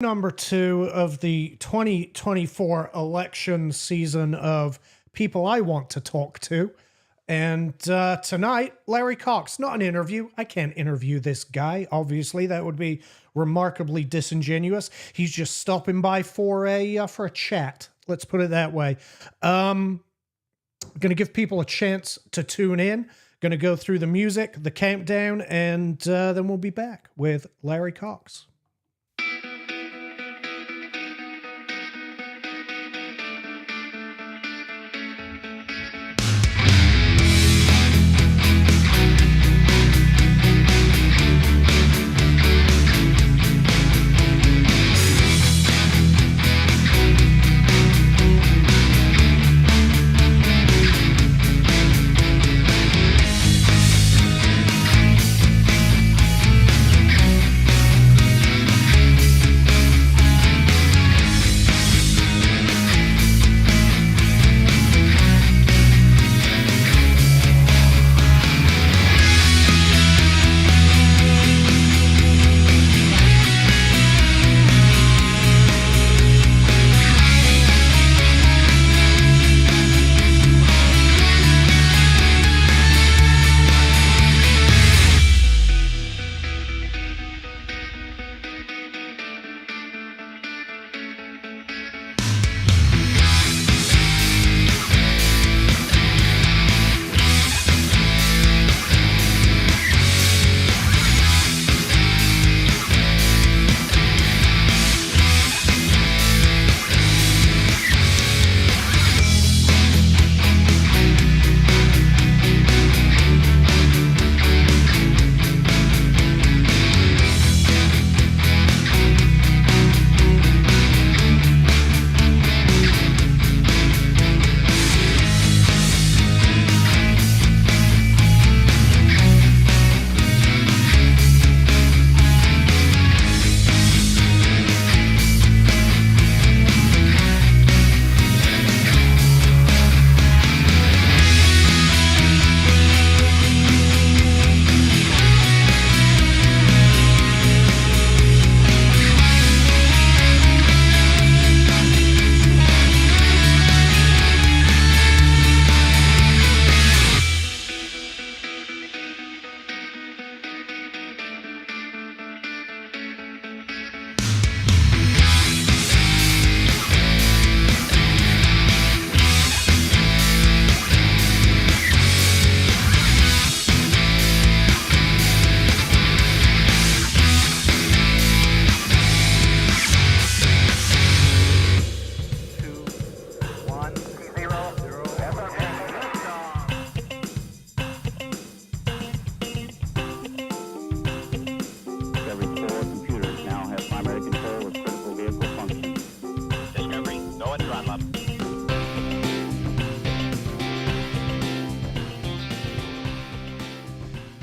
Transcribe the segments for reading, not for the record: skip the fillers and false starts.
Number 2 of the 2024 election season of People I Want to Talk to. And tonight, Larry Cox, not an interview. I can't interview this guy, obviously. That would be remarkably disingenuous. He's just stopping by for a chat. Let's put it that way. Going to give people a chance to tune in. Going to go through the music, the countdown, and then we'll be back with Larry Cox.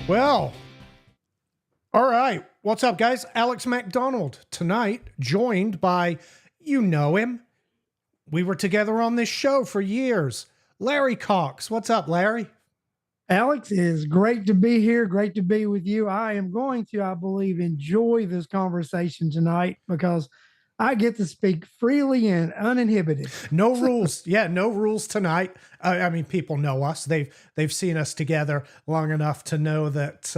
Well, all right. What's up, guys? Alex MacDonald tonight, joined by, you know him. We were together on this show for years. Larry Cox. What's up, Larry? Alex, it is great to be here. Great to be with you. I am going to, I believe, enjoy this conversation tonight because I get to speak freely and uninhibited. No rules. Yeah, no rules tonight. I mean, people know us. They've seen us together long enough to know that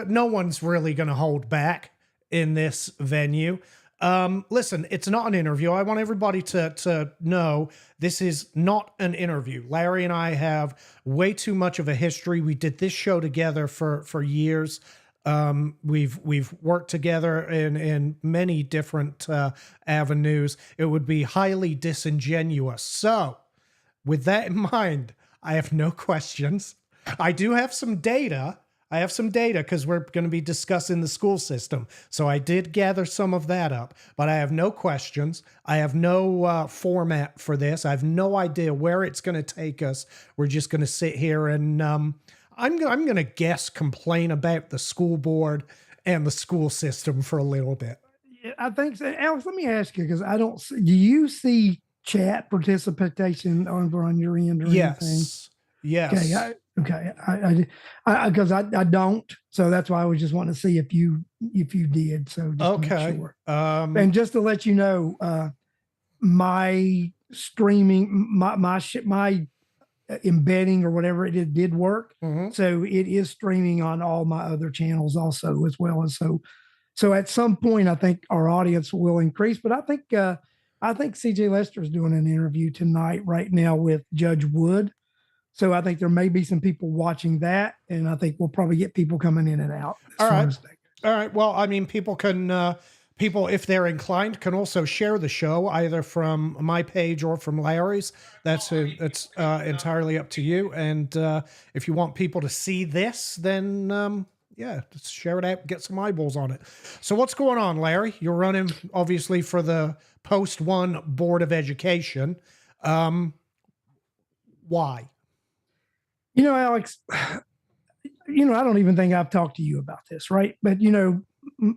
no one's really going to hold back in this venue. Listen, it's not an interview. I want everybody to know this is not an interview. Larry and I have way too much of a history. We did this show together for years. We've worked together in many different avenues. It would be highly disingenuous. So with that in mind, I have no questions. I do have some data. I have some data because we're going to be discussing the school system. So I did gather some of that up, but I have no questions. I have no format for this. I have no idea where it's going to take us. We're just going to sit here and I'm going to guess complain about the school board and the school system for a little bit. I think so. Alex, let me ask you, because I don't see, do you see chat participation on your end or anything? Yes. Okay. Okay, I don't, so that's why I was just wanting to see if you did. So just to make Okay. sure, and just to let you know, my streaming, my embedding or whatever it did work. mhm. So it is streaming on all my other channels also as well as so at some point I think our audience will increase. But I think CJ Lester is doing an interview tonight right now with Judge Wood. So I think there may be some people watching that, and I think we'll probably get people coming in and out as All far right. as that. All right. Well, I mean, people can, people, if they're inclined, can also share the show either from my page or from Larry's. It's entirely up to you. And if you want people to see this, then yeah, just share it out, get some eyeballs on it. So what's going on, Larry? You're running obviously for the Post 1 Board of Education. Why? Alex, I don't even think I've talked to you about this, right? But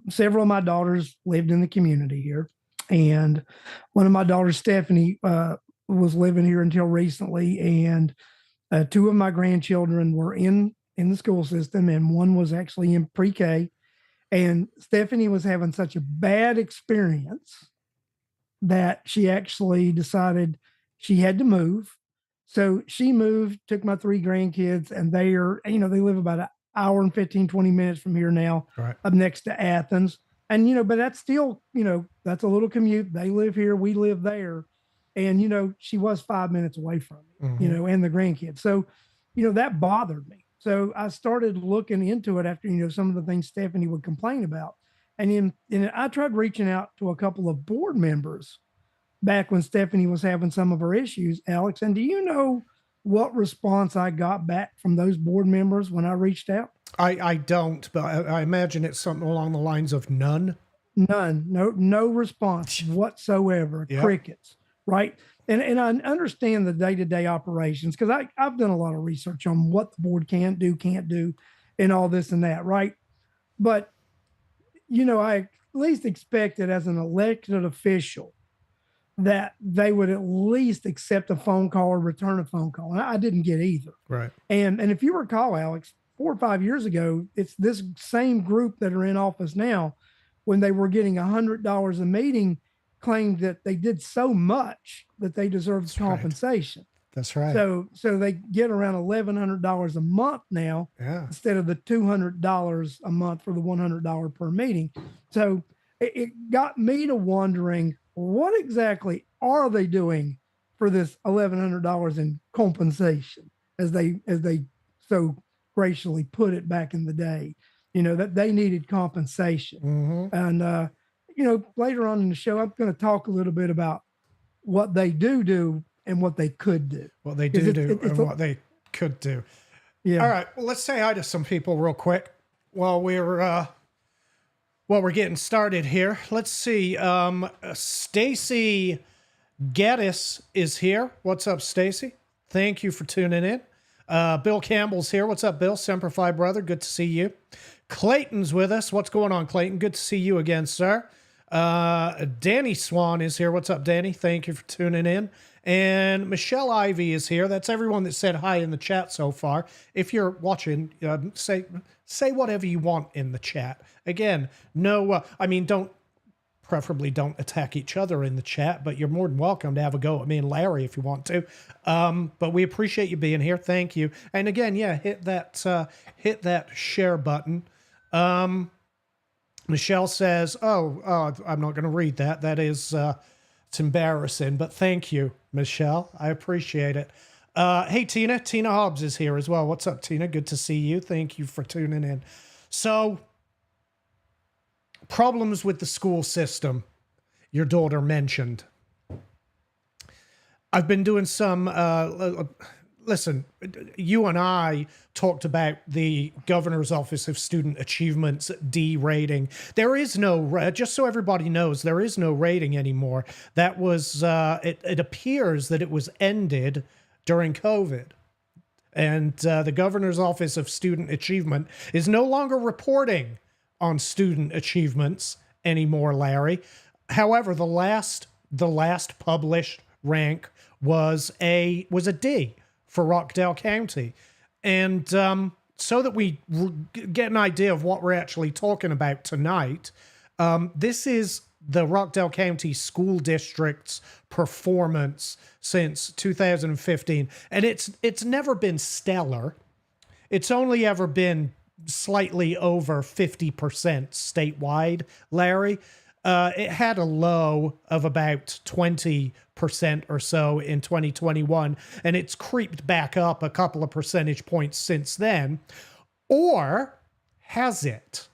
several of my daughters lived in the community here, and one of my daughters, Stephanie, was living here until recently, and two of my grandchildren were in the school system, and one was actually in pre-K. And Stephanie was having such a bad experience that she actually decided she had to move. So she moved, took my three grandkids, and they live about an hour and 15, 20 minutes from here now, Right. up next to Athens. And, but that's still, that's a little commute. They live here, we live there. And, she was 5 minutes away from me, Mhm. and the grandkids. So, that bothered me. So I started looking into it after, some of the things Stephanie would complain about. And I tried reaching out to a couple of board members back when Stephanie was having some of her issues, Alex. And do you know what response I got back from those board members when I reached out? I don't, but I imagine it's something along the lines of none. None, no response whatsoever. Yep. Crickets, right? And I understand the day-to-day operations because I've done a lot of research on what the board can do, can't do, and all this and that, right? But I at least expected as an elected official that they would at least accept a phone call or return a phone call. And I didn't get either. Right. And if you recall, Alex, 4 or 5 years ago, it's this same group that are in office now, when they were getting $100 a meeting, claimed that they did so much that they deserved That's compensation. Right. That's right. So they get around $1,100 a month now, Yeah. instead of the $200 a month for the $100 per meeting. So it got me to wondering, what exactly are they doing for this $1,100 in compensation, as they so graciously put it back in the day, that they needed compensation. Mm-hmm. And later on in the show, I'm going to talk a little bit about what they do and what they could do. What they do and what they could do. Yeah. All right. Well, let's say hi to some people real quick while we're getting started here. Let's see. Stacy Gaddis is here. What's up, Stacy? Thank you for tuning in. Bill Campbell's here. What's up, Bill? Semper Fi, brother. Good to see you. Clayton's with us. What's going on, Clayton? Good to see you again, sir. Danny Swan is here. What's up, Danny? Thank you for tuning in. And Michelle Ivy is here. That's everyone that said hi in the chat so far. If you're watching, say whatever you want in the chat. Again, no, preferably don't attack each other in the chat, but you're more than welcome to have a go at me and Larry if you want to. But we appreciate you being here. Thank you. And again, yeah, hit that share button. Michelle says, oh, I'm not going to read that. That is, it's embarrassing, but thank you, Michelle. I appreciate it. Hey, Tina Hobbs is here as well. What's up, Tina? Good to see you. Thank you for tuning in. So, problems with the school system, your daughter mentioned. I've been doing some, listen, you and I talked about the Governor's Office of Student Achievement's D rating. There is no, just so everybody knows, there is no rating anymore. That was, it appears that it was ended during COVID. And the Governor's Office of Student Achievement is no longer reporting on student achievements anymore, Larry. However, the last published rank was a D for Rockdale County. And so that we get an idea of what we're actually talking about tonight, this is the Rockdale County School District's performance since 2015. And it's never been stellar. It's only ever been slightly over 50% statewide, Larry. It had a low of about 20% or so in 2021, and it's creeped back up a couple of percentage points since then. Or has it?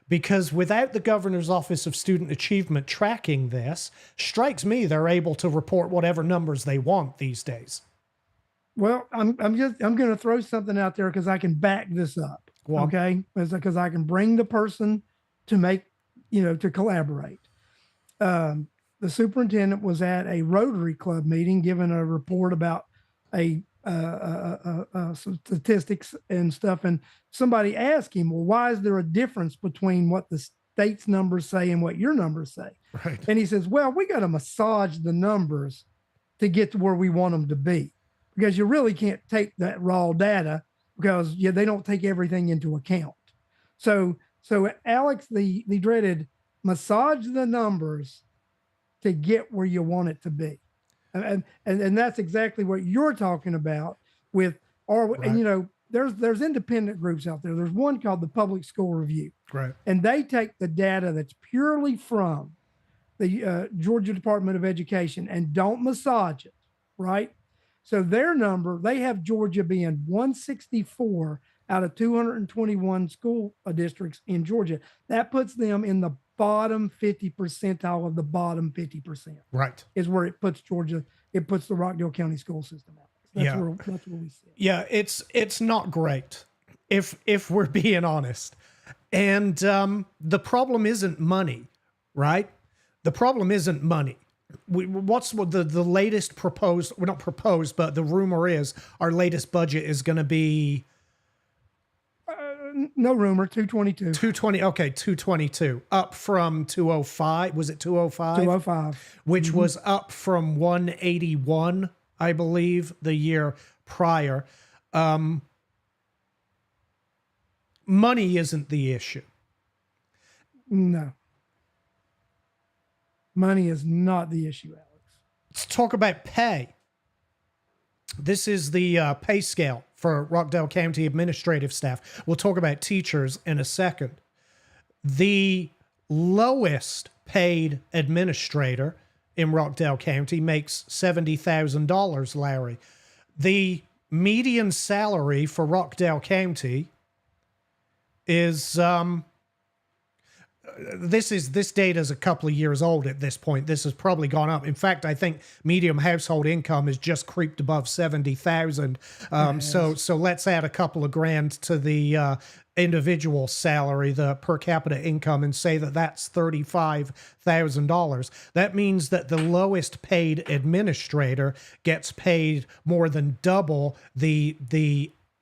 Because without the Governor's Office of Student Achievement tracking this, strikes me they're able to report whatever numbers they want these days. Well, I'm going to throw something out there because I can back this up. Well, okay, because I can bring the person to make, to collaborate. The superintendent was at a Rotary Club meeting, giving a report about statistics and stuff, and somebody asked him, "Well, why is there a difference between what the state's numbers say and what your numbers say?" right. And he says, "Well, we got to massage the numbers to get to where we want them to be, because you really can't take that raw data because they don't take everything into account." So Alex, the dreaded massage the numbers to get where you want it to be. And that's exactly what you're talking about with, Right. and there's independent groups out there. There's one called the Public School Review. Right. And they take the data that's purely from the Georgia Department of Education and don't massage it, right? So their number, they have Georgia being 164 out of 221 school districts in Georgia. That puts them in the bottom 50 percentile of the bottom 50%. Right. Is where it puts Georgia, it puts the Rockdale County school system out. That's where we sit. Yeah, it's not great if we're being honest. And the problem isn't money, right? The problem isn't money. What's the latest proposed, well, not proposed, but the rumor is our latest budget is going to be no rumor, 222. 220. Okay, 222, up from 205. Was it 205? 205. Which was up from 181, I believe, the year prior. Money isn't the issue. No. Money is not the issue, Alex. Let's talk about pay. This is the pay scale for Rockdale County administrative staff. We'll talk about teachers in a second. The lowest paid administrator in Rockdale County makes $70,000, Larry. The median salary for Rockdale County is this data is a couple of years old at this point. This has probably gone up. In fact, I think median household income has just creeped above 70,000. So let's add a couple of grand to the individual salary, the per capita income, and say that that's $35,000. That means that the lowest paid administrator gets paid more than double the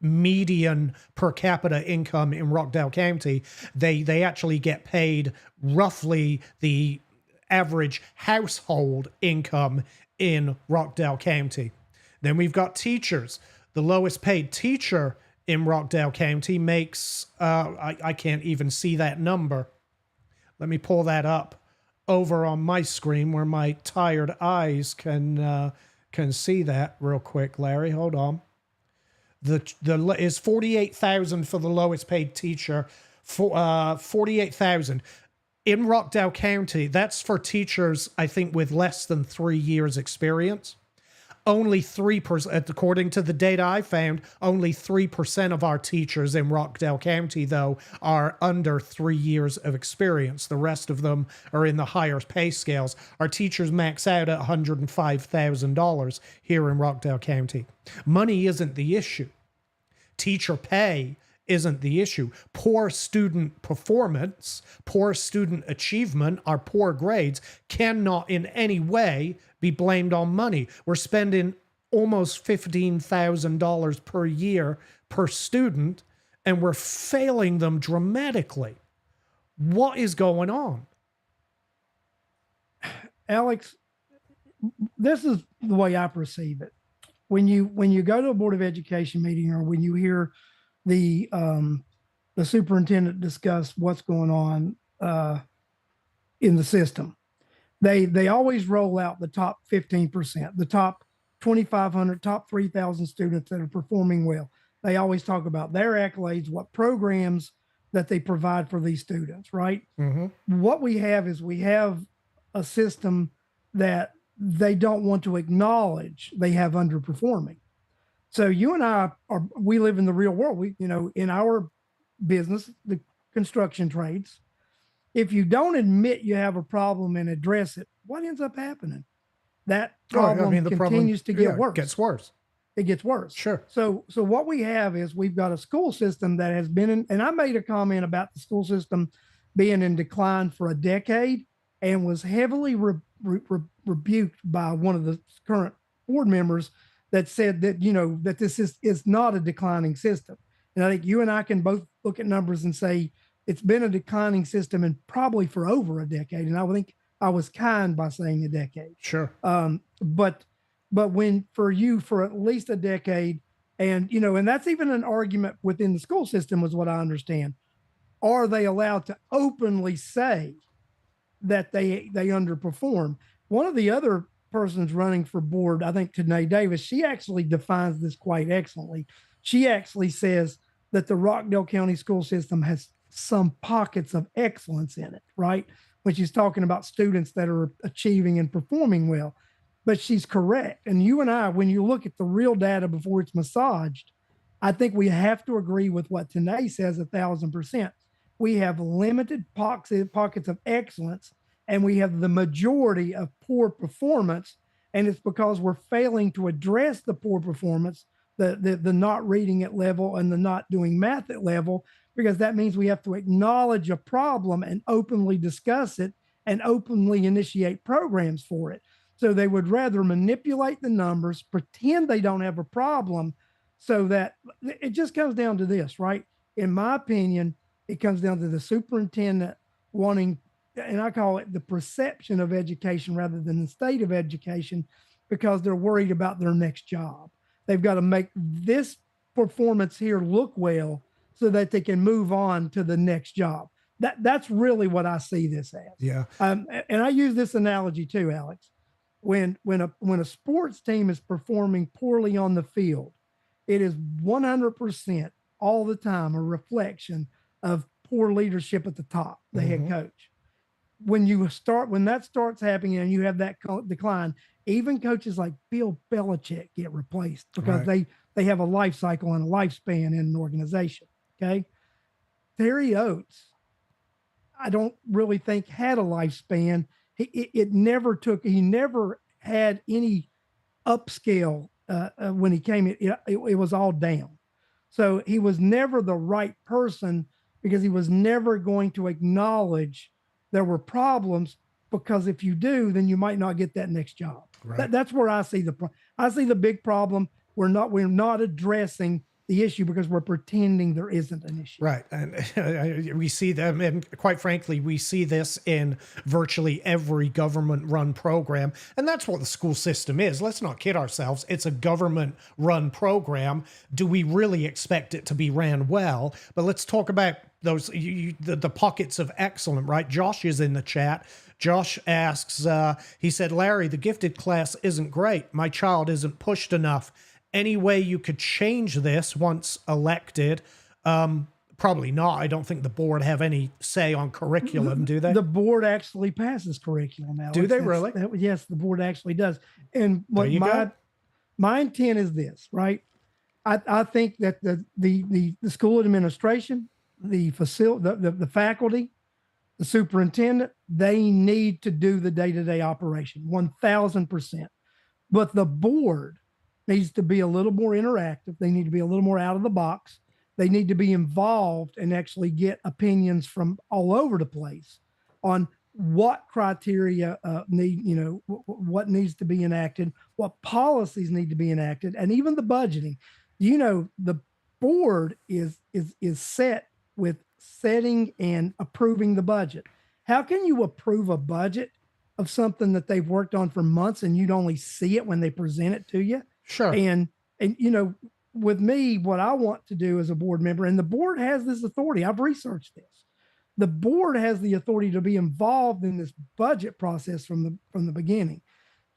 median per capita income in Rockdale County. They actually get paid roughly the average household income in Rockdale County. Then we've got teachers. The lowest paid teacher in Rockdale County makes, I can't even see that number. Let me pull that up over on my screen where my tired eyes can see that real quick, Larry. Hold on. The is 48,000 for the lowest paid teacher, for 48,000 in Rockdale County. That's for teachers, I think, with less than 3 years experience. Only 3%, according to the data I found, only 3% of our teachers in Rockdale County, though, are under 3 years of experience. The rest of them are in the higher pay scales. Our teachers max out at $105,000 here in Rockdale County. Money isn't the issue. Teacher pay isn't the issue. Poor student performance, poor student achievement, our poor grades cannot in any way be blamed on money. We're spending almost $15,000 per year per student, and we're failing them dramatically. What is going on? Alex, this is the way I perceive it. when you go to a Board of Education meeting, or when you hear the the superintendent discuss what's going on in the system, they always roll out the top 15%, the top 2,500, top 3,000 students that are performing well. They always talk about their accolades, what programs that they provide for these students, right? Mm-hmm. What we have is we have a system that they don't want to acknowledge they have underperforming. So you and I we live in the real world. We, in our business, the construction trades, if you don't admit you have a problem and address it, what ends up happening? That problem the continues to get worse. Gets worse. It gets worse. Sure. So what we have is we've got a school system that has been in, and I made a comment about the school system being in decline for a decade, and was heavily rebuked by one of the current board members that said that, that this is not a declining system. And I think you and I can both look at numbers and say it's been a declining system, and probably for over a decade. And I would think I was kind by saying a decade. Sure. But when for at least a decade, and and that's even an argument within the school system, was what I understand. Are they allowed to openly say that they underperform? One of the other persons running for board, I think Tanae Davis, she actually defines this quite excellently. She actually says that the Rockdale County school system has some pockets of excellence in it, right? When she's talking about students that are achieving and performing well. But she's correct. And you and I, when you look at the real data before it's massaged, I think we have to agree with what Tanae says 1,000%. We have limited pockets of excellence, and we have the majority of poor performance. And it's because we're failing to address the poor performance, the not reading at level and the not doing math at level, because that means we have to acknowledge a problem and openly discuss it and openly initiate programs for it. So they would rather manipulate the numbers, pretend they don't have a problem, so that it just comes down to this, right? In my opinion, it comes down to the superintendent wanting, and I call it the perception of education rather than the state of education, because they're worried about their next job. They've got to make this performance here look well so that they can move on to the next job. That's really what I see this as. Yeah. And I use this analogy too, Alex. When a sports team is performing poorly on the field, it is 100% all the time a reflection of poor leadership at the top, the head coach. When that starts happening and you have that decline, even coaches like Bill Belichick get replaced because they have a life cycle and a lifespan in an organization. Okay. Terry Oates, I don't really think had a lifespan. He never had any upscale when he came. It was all down. So he was never the right person, because he was never going to acknowledge there were problems, because if you do, then you might not get that next job. Right. That's where I see the big problem. We're not addressing the issue because we're pretending there isn't an issue. Right. And we see them, and quite frankly, we see this in virtually every government-run program. And that's what the school system is. Let's not kid ourselves. It's a government-run program. Do we really expect it to be ran well? But let's talk about those the pockets of excellence, right? Josh is in the chat. Josh asks, he said, Larry, the gifted class isn't great. My child isn't pushed enough. Any way you could change this once elected? Probably not. I don't think the board have any say on curriculum, do they? The board actually passes curriculum, Alex. Do they really? Yes, the board actually does. And what my intent is this, right? I think that the school administration, the faculty, the superintendent, they need to do the day-to-day operation, 1,000%. But the board needs to be a little more interactive. They need to be a little more out of the box. They need to be involved and actually get opinions from all over the place on what criteria what needs to be enacted, what policies need to be enacted, and even the budgeting. The board is set with setting and approving the budget. How can you approve a budget of something that they've worked on for months and you'd only see it when they present it to you? Sure. And with me, what I want to do as a board member, and the board has this authority. I've researched this. The board has the authority to be involved in this budget process from the beginning.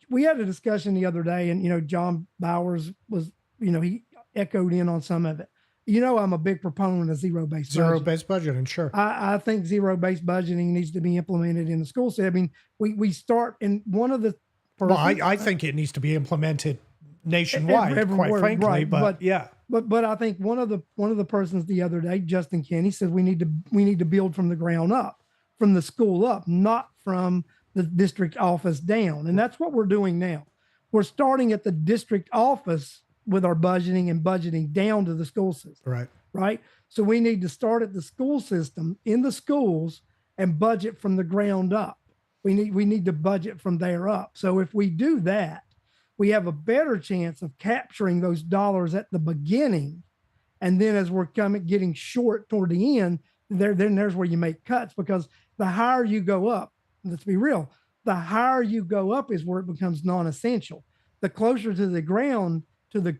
We had a discussion the other day, and John Bowers was, he echoed in on some of it. I'm a big proponent of zero-based budgeting. Sure. I think zero-based budgeting needs to be implemented in the school setting. I mean, we start in one of the. Well, I think it needs to be implemented nationwide, quite frankly. Right. But yeah. But I think one of the persons the other day, Justin Kenny, said we need to build from the ground up, from the school up, not from the district office down. And that's what we're doing now. We're starting at the district office with our budgeting and budgeting down to the school system. Right. So we need to start at the school system in the schools and budget from the ground up. We need to budget from there up. So if we do that, we have a better chance of capturing those dollars at the beginning. And then as we're getting short toward the end, then there's where you make cuts, because the higher you go up, let's be real, the higher you go up is where it becomes non-essential. The closer to the ground, to the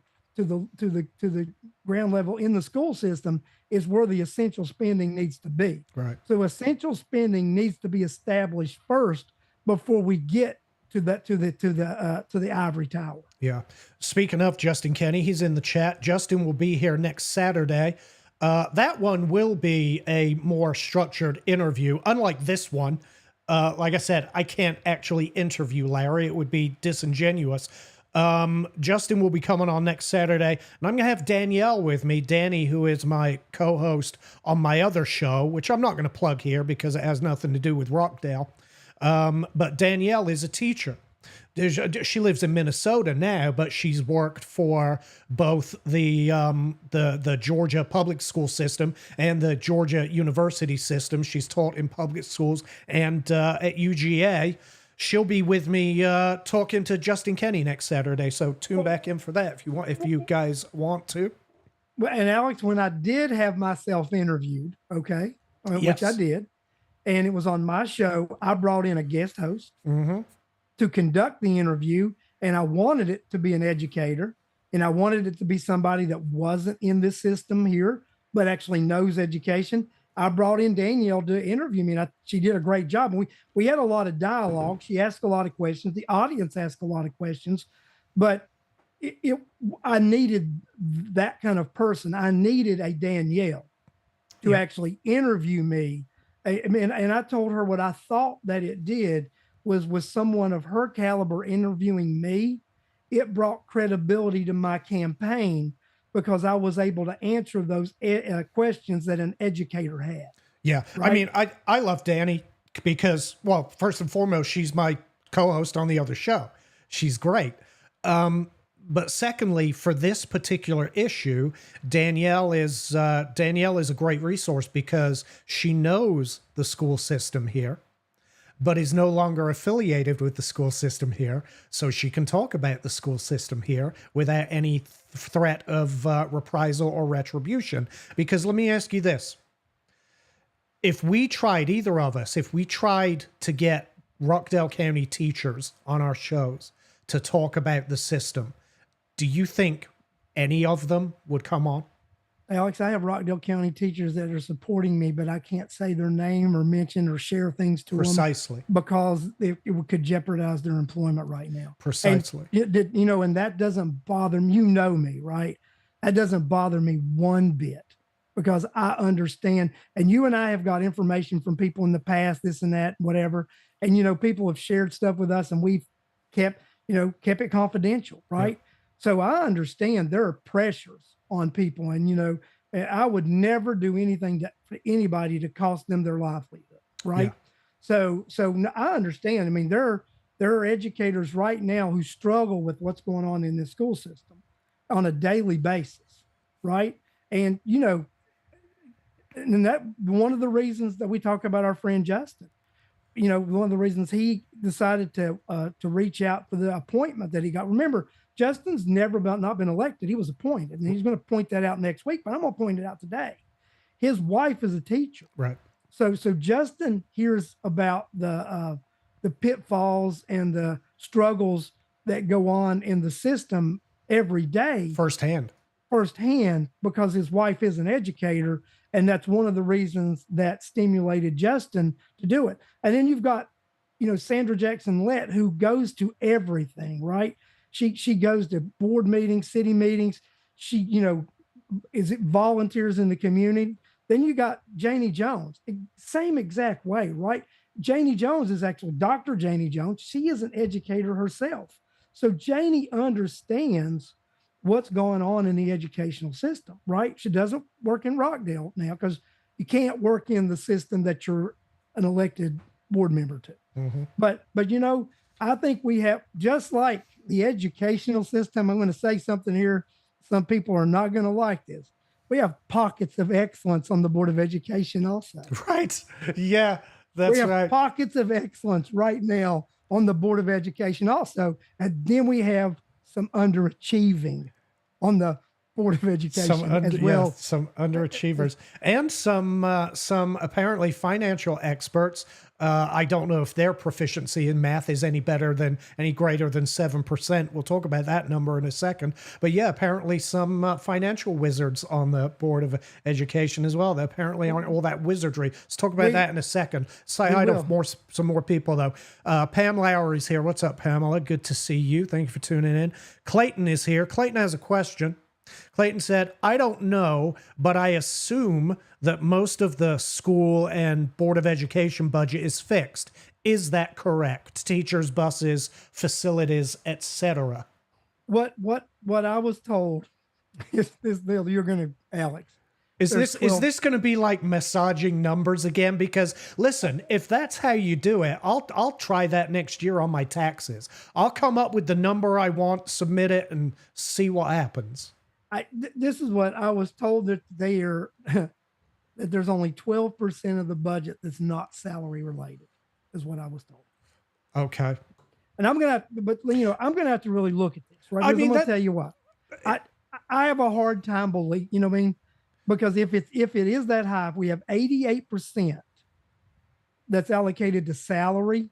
ground level in the school system is where the essential spending needs to be. Right. So essential spending needs to be established first before we get to the ivory tower. Yeah. Speaking of Justin Kenny, he's in the chat. Justin will be here next Saturday. That one will be a more structured interview, unlike this one. Like I said, I can't actually interview Larry. It would be disingenuous. Justin will be coming on next Saturday, and I'm going to have Danielle with me. Danny, who is my co-host on my other show, which I'm not going to plug here because it has nothing to do with Rockdale. But Danielle is a teacher. She lives in Minnesota now, but she's worked for both the Georgia public school system and the Georgia university system. She's taught in public schools and at UGA. She'll be with me talking to Justin Kenny next Saturday. So tune back in for that if you guys want to. Well, and Alex, when I did have myself interviewed, okay, Yes. which I did, and it was on my show, I brought in a guest host to conduct the interview, and I wanted it to be an educator, and I wanted it to be somebody that wasn't in this system here, but actually knows education. I brought in Danielle to interview me, and she did a great job. And we had a lot of dialogue. She asked a lot of questions. The audience asked a lot of questions, but I needed that kind of person. I needed a Danielle to actually interview me. I mean, and I told her what I thought that it did was someone of her caliber interviewing me. It brought credibility to my campaign because I was able to answer those questions that an educator had. Yeah. Right? I mean, I love Danny because, well, first and foremost, she's my co-host on the other show. She's great. But secondly, for this particular issue, Danielle is a great resource because she knows the school system here, but is no longer affiliated with the school system here. So she can talk about the school system here without any threat of reprisal or retribution. Because let me ask you this. If we tried, either of us, if we tried to get Rockdale County teachers on our shows to talk about the system, do you think any of them would come on? Alex, I have Rockdale County teachers that are supporting me, but I can't say their name or mention or share things to Precisely. them because it could jeopardize their employment right now. Precisely. And that doesn't bother me. You know me, right? That doesn't bother me one bit because I understand. And you and I have got information from people in the past, this and that, whatever. And, people have shared stuff with us and we've kept it confidential, right? Yeah. So I understand there are pressures on people, and I would never do anything for anybody to cost them their livelihood, right? Yeah. So I understand. I mean, there are educators right now who struggle with what's going on in the school system on a daily basis, right? And and that one of the reasons that we talk about our friend Justin, one of the reasons he decided to reach out for the appointment that he got. Remember, Justin's never not been elected. He was appointed, and he's going to point that out next week, but I'm going to point it out today. His wife is a teacher. Right. So Justin hears about the pitfalls and the struggles that go on in the system every day Firsthand. firsthand because his wife is an educator. And that's one of the reasons that stimulated Justin to do it. And then you've got, Sandra Jackson Lett, who goes to everything, right? She goes to board meetings, city meetings. She, is it volunteers in the community? Then you got Janie Jones, same exact way, right? Janie Jones is actually Dr. Janie Jones. She is an educator herself. So Janie understands what's going on in the educational system, right? She doesn't work in Rockdale now because you can't work in the system that you're an elected board member to. Mm-hmm. But I think we have, just like the educational system, I'm going to say something here. Some people are not going to like this. We have pockets of excellence on the Board of Education also. Right. Yeah, that's we have right. Pockets of excellence right now on the Board of Education also. And then we have some underachieving on the Board of Education as well. Yeah, some underachievers and some apparently financial experts. I don't know if their proficiency in math is any greater than 7%. We'll talk about that number in a second. But yeah, apparently some financial wizards on the Board of Education as well. They apparently aren't all that wizardry. Let's talk about that in a second. Say hi to some more people though. Pam Lowry's here. What's up, Pamela? Good to see you. Thank you for tuning in. Clayton is here. Clayton has a question. Clayton said, I don't know, but I assume that most of the school and Board of Education budget is fixed. Is that correct? Teachers, buses, facilities, etc. What I was told is this deal. You're going to, Alex. Is this going to be like massaging numbers again? Because listen, if that's how you do it, I'll try that next year on my taxes. I'll come up with the number I want, submit it, and see what happens. This is what I was told, that that there's only 12% of the budget that's not salary related, is what I was told. Okay. And I'm gonna have to really look at this, right? I'm gonna tell you what, I have a hard time believing, you know what I mean? Because if it is that high, if we have 88% that's allocated to salary,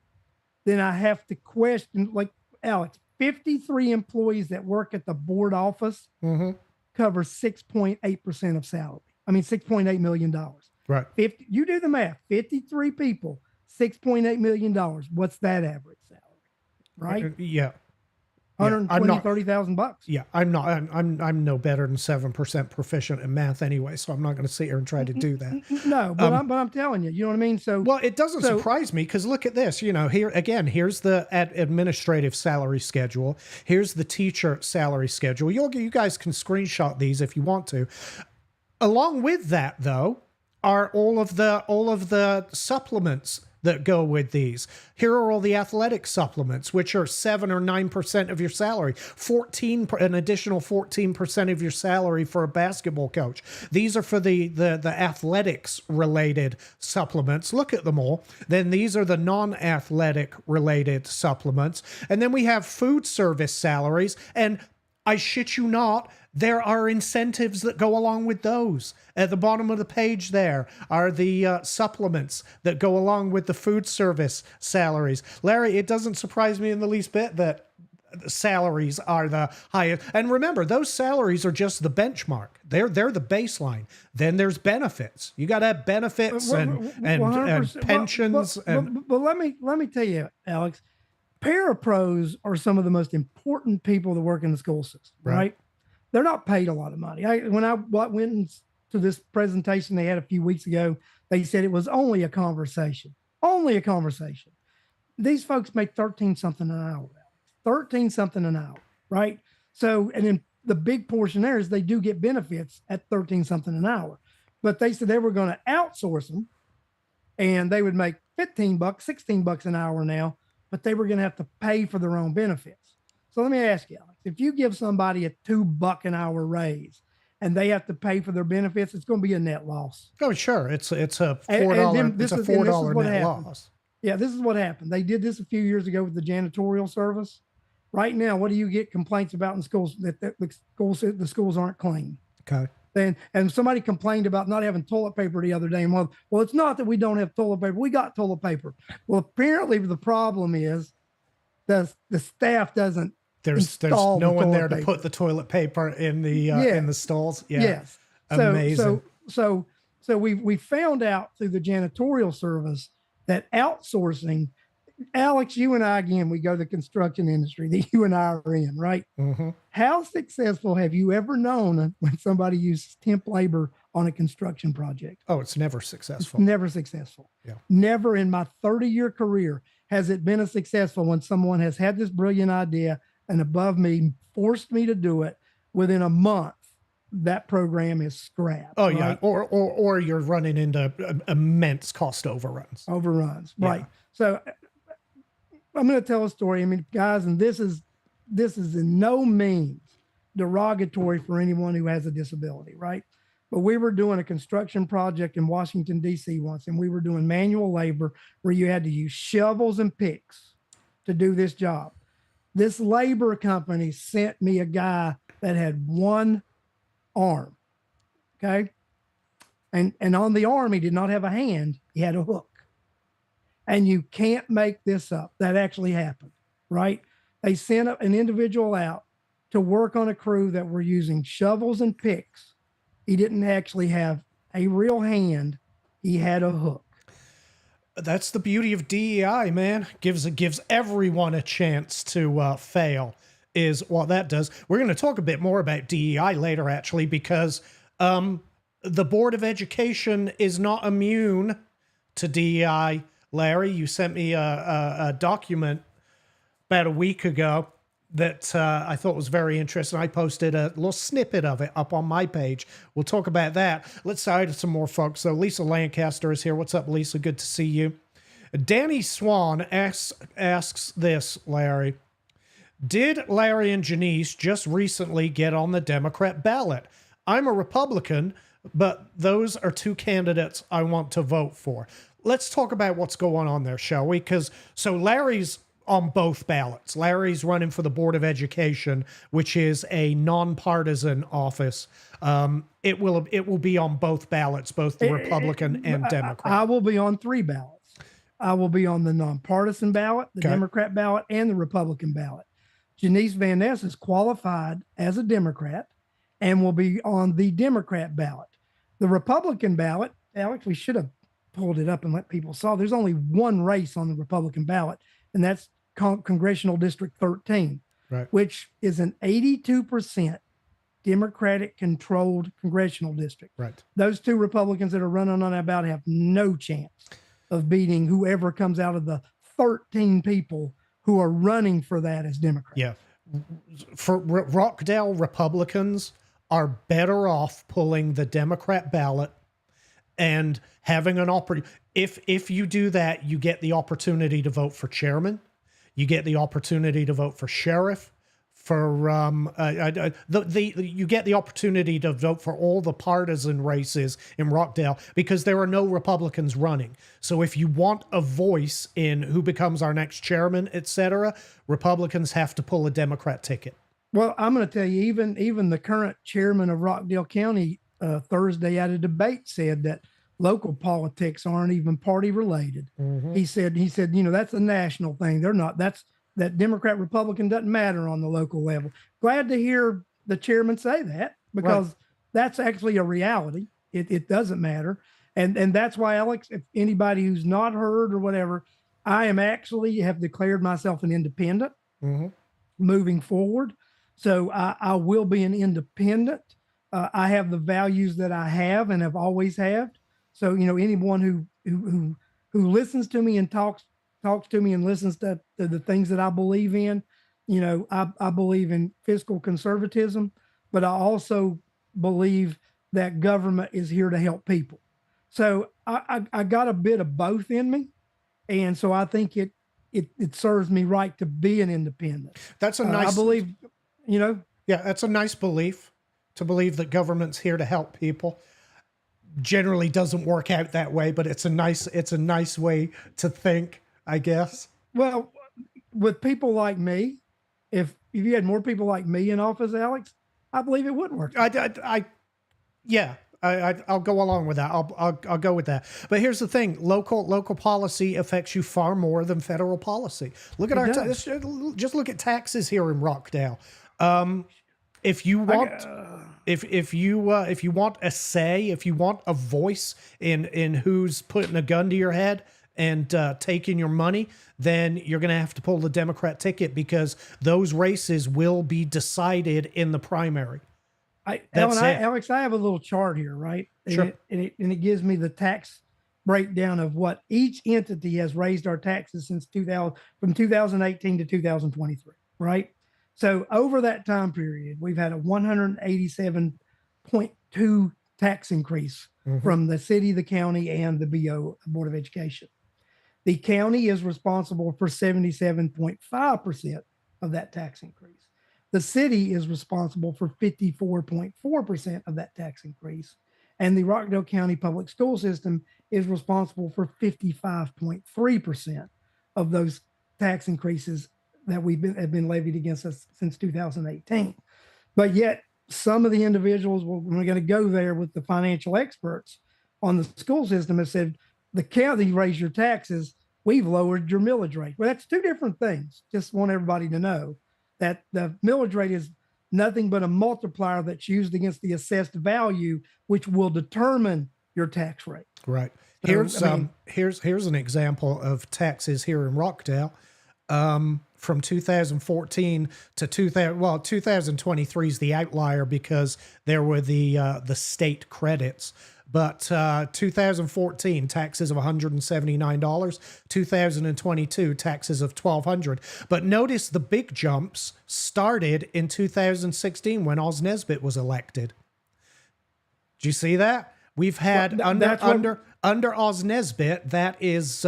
then I have to question, like Alex, 53 employees that work at the board office. Mm-hmm. Cover 6.8% of salary. I mean, $6.8 million. Right. You do the math, 53 people, $6.8 million. What's that average salary? Right? Yeah. $130,000. Yeah. I'm no better than 7% proficient in math anyway, so I'm not going to sit here and try to do that. No, but I'm telling you know what I mean? Well, it doesn't surprise me because look at this, here's the administrative salary schedule. Here's the teacher salary schedule. You guys can screenshot these if you want to. Along with that though, are all of the supplements that go with these. Here are all the athletic supplements, which are 7 or 9% of your salary, an additional 14% of your salary for a basketball coach. These are for the athletics related supplements. Look at them all. Then these are the non-athletic related supplements. And then we have food service salaries. And I shit you not, there are incentives that go along with those. At the bottom of the page there are the supplements that go along with the food service salaries. Larry, it doesn't surprise me in the least bit that salaries are the highest. And remember, those salaries are just the benchmark. They're the baseline. Then there's benefits. You got to have benefits and pensions. But let me tell you, Alex, parapros are some of the most important people that work in the school system, right? They're not paid a lot of money. When I went to this presentation they had a few weeks ago, they said it was only a conversation. Only a conversation. These folks make 13 something an hour. 13 something an hour, right? So, and then the big portion there is they do get benefits at 13 something an hour. But they said they were going to outsource them and they would make $15, $16 an hour now, but they were going to have to pay for their own benefits. So let me ask you, Alex, if you give somebody a $2 an hour raise and they have to pay for their benefits, it's going to be a net loss. Oh, sure. It's a $4 net loss. Yeah, this is what happened. They did this a few years ago with the janitorial service. Right now, what do you get complaints about in schools? That the schools aren't clean. Okay. And somebody complained about not having toilet paper the other day. And well, it's not that we don't have toilet paper. We got toilet paper. Well, apparently the problem is the staff doesn't There's install no the one there toilet to put paper. the toilet paper in Yeah. the stalls. Yeah. Yes. Amazing. So we found out through the janitorial service that outsourcing, Alex, you and I, again, we go to the construction industry that you and I are in, right? Mm-hmm. How successful have you ever known when somebody uses temp labor on a construction project? Oh, it's never It's successful. never successful. Yeah. Never in my 30-year career has it been a successful when someone has had this brilliant idea and above me forced me to do it. Within a month, that program is scrapped. Oh yeah, right? or you're running into immense cost overruns. Overruns. Yeah. Right. So I'm going to tell a story. I mean, guys, and this is in no means derogatory for anyone who has a disability, right? But we were doing a construction project in Washington, D.C. once, and we were doing manual labor where you had to use shovels and picks to do this job. This labor company sent me a guy that had one arm, okay? And on the arm, he did not have a hand, he had a hook. And you can't make this up. That actually happened, right? They sent an individual out to work on a crew that were using shovels and picks. He didn't actually have a real hand. He had a hook. That's the beauty of DEI, man. Gives everyone a chance to fail. Is what that does. We're going to talk a bit more about DEI later, actually, because the Board of Education is not immune to DEI. Larry, you sent me a document about a week ago that I thought was very interesting. I posted a little snippet of it up on my page. We'll talk about that. Let's say to some more folks. So Lisa Lancaster is here. What's up, Lisa? Good to see you. Danny Swan asks this, Larry. Did Larry and Janice just recently get on the Democrat ballot? I'm a Republican, but those are two candidates I want to vote for. Let's talk about what's going on there, shall we? So Larry's on both ballots. Larry's running for the Board of Education, which is a nonpartisan office. It will be on both ballots, both the Republican and Democrat. I will be on 3 ballots. I will be on the nonpartisan ballot, the Democrat ballot, and the Republican ballot. Janice Van Ness is qualified as a Democrat and will be on the Democrat ballot. The Republican ballot, Alex, we should have pulled it up and let people saw. There's only one race on the Republican ballot, and that's Congressional District 13, right, which is an 82% Democratic controlled congressional district. Right. Those 2 Republicans that are running on that ballot have no chance of beating whoever comes out of the 13 people who are running for that as Democrats. Yeah. For Rockdale Republicans are better off pulling the Democrat ballot and having an opportunity. If you do that, you get the opportunity to vote for chairman. You get the opportunity to vote for sheriff. You get the opportunity to vote for all the partisan races in Rockdale because there are no Republicans running. So if you want a voice in who becomes our next chairman, etc., Republicans have to pull a Democrat ticket. Well, I'm going to tell you, even the current chairman of Rockdale County Thursday at a debate said that local politics aren't even party related. Mm-hmm. He said, that's a national thing. They're not. That Democrat Republican doesn't matter on the local level. Glad to hear the chairman say that because that's actually a reality. It doesn't matter. And that's why, Alex, if anybody who's not heard or whatever, I have declared myself an independent moving forward. So I will be an independent. I have the values that I have and have always had. So, anyone who listens to me and talks to me and listens to the things that I believe in, I believe in fiscal conservatism, but I also believe that government is here to help people. So I got a bit of both in me. And so I think it serves me right to be an independent. That's a nice, I believe, yeah, that's a nice belief, to believe that government's here to help people. Generally doesn't work out that way, but it's a nice way to think, I guess. Well, with people like me, if you had more people like me in office, Alex, I believe it would work. Yeah, I'll go along with that. I'll go with that. But here's the thing: local policy affects you far more than federal policy. Look at just look at taxes here in Rockdale. If you want, if you want a say, if you want a voice in who's putting a gun to your head and taking your money, then you're going to have to pull the Democrat ticket, because those races will be decided in the primary. Alex, I have a little chart here, right? Sure. And it gives me the tax breakdown of what each entity has raised our taxes since 2000, from 2018 to 2023, right? So over that time period, we've had a 187.2 tax increase from the city, the county, and the BO, Board of Education. The county is responsible for 77.5% of that tax increase. The city is responsible for 54.4% of that tax increase. And the Rockdale County Public School System is responsible for 55.3% of those tax increases that have been levied against us since 2018. But yet, some of the individuals, we're going to go there with the financial experts on the school system, have said, the county raised your taxes, we've lowered your millage rate. Well, that's two different things. Just want everybody to know that the millage rate is nothing but a multiplier that's used against the assessed value, which will determine your tax rate. Right. So, Here's an example of taxes here in Rockdale. From 2014 to 2023 is the outlier because there were the state credits. But 2014 taxes of $179, 2022 taxes of $1,200. But notice the big jumps started in 2016 when Oz Nesbitt was elected. Do you see that? We've had under Oz Nesbitt, that is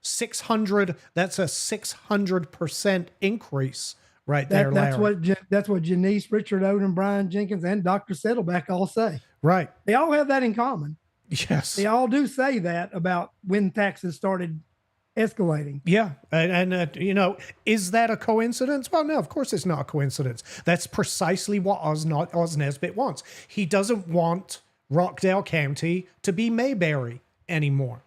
600. That's a 600% increase. Right there, Larry. That's what Janice, Richard Odom, Brian Jenkins, and Dr. Settleback all say. Right. They all have that in common. Yes. They all do say that about when taxes started escalating. Yeah. And is that a coincidence? Well, no, of course it's not a coincidence. That's precisely what Oz Nesbitt wants. He doesn't want Rockdale County to be Mayberry anymore.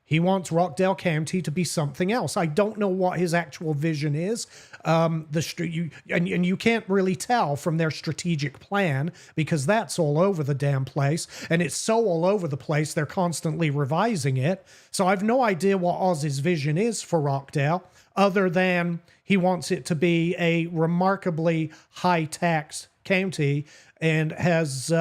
He wants Rockdale County to be something else. I don't know what his actual vision is. You can't really tell from their strategic plan, because that's all over the damn place. And it's so all over the place, they're constantly revising it. So I've no idea what Oz's vision is for Rockdale, other than he wants it to be a remarkably high tax county and has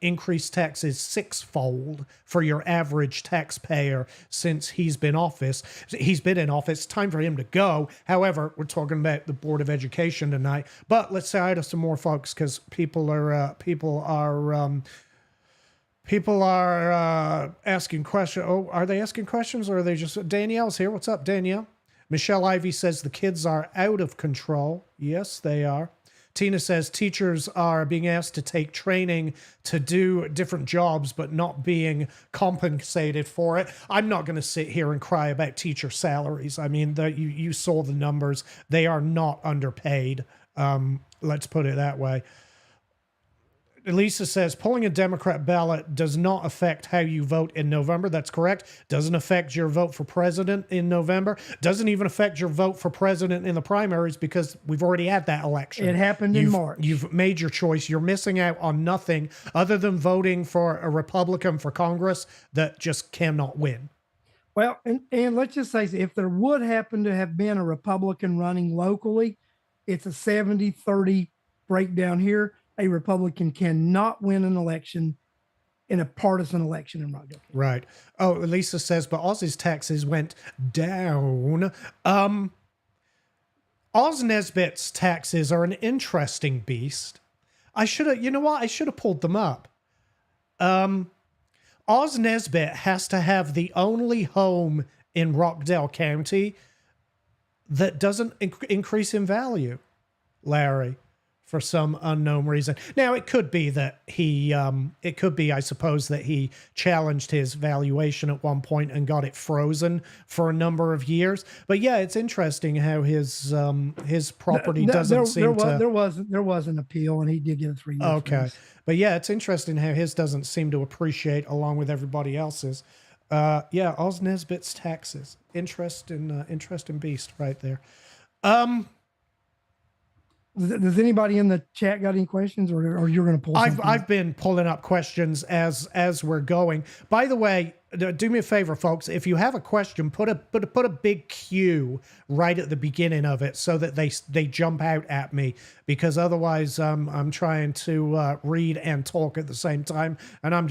increased taxes sixfold for your average taxpayer since he's been in office. It's time for him to go. However, we're talking about the Board of Education tonight. But let's say hi to some more folks, because people are asking questions. Oh, are they asking questions, or are they just... Danielle's here. What's up, Danielle? Michelle Ivy says the kids are out of control. Yes, they are. Tina says teachers are being asked to take training to do different jobs, but not being compensated for it. I'm not going to sit here and cry about teacher salaries. I mean, you saw the numbers. They are not underpaid. Let's put it that way. Elisa says pulling a Democrat ballot does not affect how you vote in November. That's correct. Doesn't affect your vote for president in November. Doesn't even affect your vote for president in the primaries, because we've already had that election. It happened in March. You've made your choice. You're missing out on nothing other than voting for a Republican for Congress that just cannot win. Well, and let's just say, if there would happen to have been a Republican running locally, it's a 70-30 breakdown here. A Republican cannot win an election in a partisan election in Rockdale. Right. Oh, Lisa says, but Oz's taxes went down. Oz Nesbitt's taxes are an interesting beast. I should have pulled them up. Oz Nesbitt has to have the only home in Rockdale County that doesn't increase in value, Larry. for some unknown reason. Now, it could be that it could be, I suppose, that he challenged his valuation at one point and got it frozen for a number of years. But yeah, it's interesting how his property doesn't seem to. There was an appeal, and he did get a 3-year. Okay, but yeah, it's interesting how his doesn't seem to appreciate along with everybody else's. Yeah, Oz Nesbitt's taxes. Interesting beast right there. Does anybody in the chat got any questions, or you're going to pull? I've been pulling up questions as we're going. By the way, do me a favor, folks. If you have a question, put a big Q right at the beginning of it so that they jump out at me, because otherwise I'm trying to read and talk at the same time, and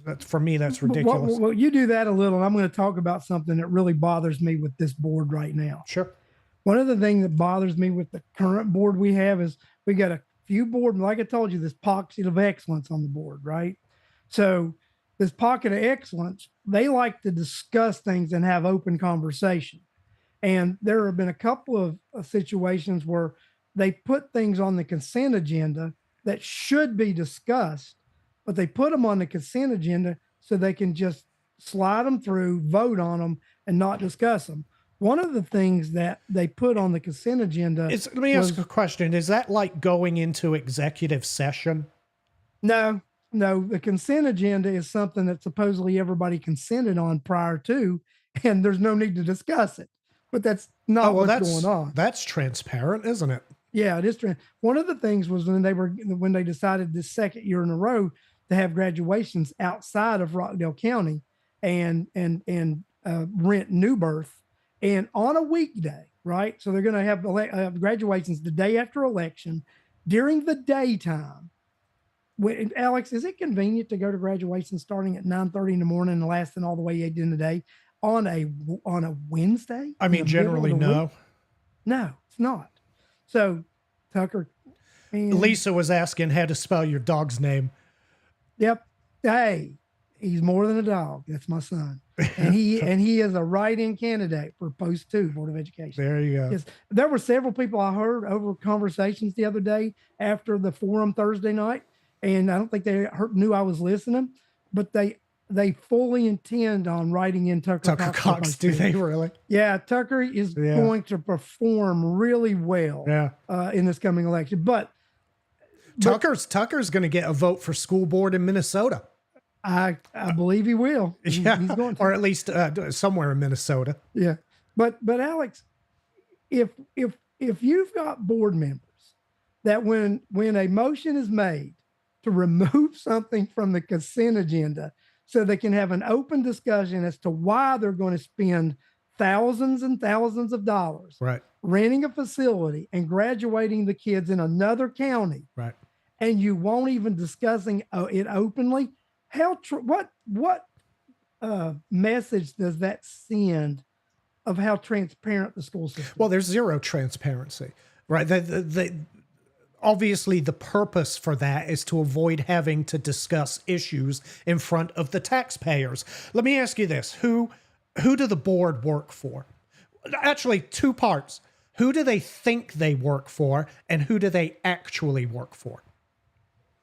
that's for me that's ridiculous. Well, you do that a little. And I'm going to talk about something that really bothers me with this board right now. Sure. One of the things that bothers me with the current board we have is we got a few board, like I told you, this pocket of excellence on the board, right? So this pocket of excellence, they like to discuss things and have open conversation. And there have been a couple of situations where they put things on the consent agenda that should be discussed, but they put them on the consent agenda so they can just slide them through, vote on them, and not discuss them. One of the things that they put on the consent agenda let me ask a question. Is that like going into executive session? No. The consent agenda is something that supposedly everybody consented on prior to, and there's no need to discuss it. But that's not what's going on. That's transparent, isn't it? Yeah, it is. One of the things was when they decided this second year in a row to have graduations outside of Rockdale County and rent New Birth. And on a weekday, right? So they're going to have graduations the day after election during the daytime. Alex, is it convenient to go to graduation starting at 9:30 in the morning and lasting all the way in the day on a Wednesday? I mean, generally, no. Week? No, it's not. So Tucker. Lisa was asking how to spell your dog's name. Yep. Hey, he's more than a dog. That's my son. And he is a write-in candidate for Post 2 Board of Education. There you go. Yes. There were several people I heard over conversations the other day after the forum Thursday night, and I don't think they knew I was listening, but they fully intend on writing in Tucker Cox. Do they really? Yeah, Tucker is going to perform really well in this coming election. But Tucker's going to get a vote for school board in Minnesota. I believe he will. He's going to. Or at least somewhere in Minnesota. Yeah, but Alex, if you've got board members that when a motion is made to remove something from the consent agenda, so they can have an open discussion as to why they're going to spend thousands and thousands of dollars renting a facility and graduating the kids in another county, and you won't even discussing it openly. What message does that send of how transparent the school system is? Well, there's zero transparency, right? Obviously, the purpose for that is to avoid having to discuss issues in front of the taxpayers. Let me ask you this. Who do the board work for? Actually, two parts. Who do they think they work for, and who do they actually work for?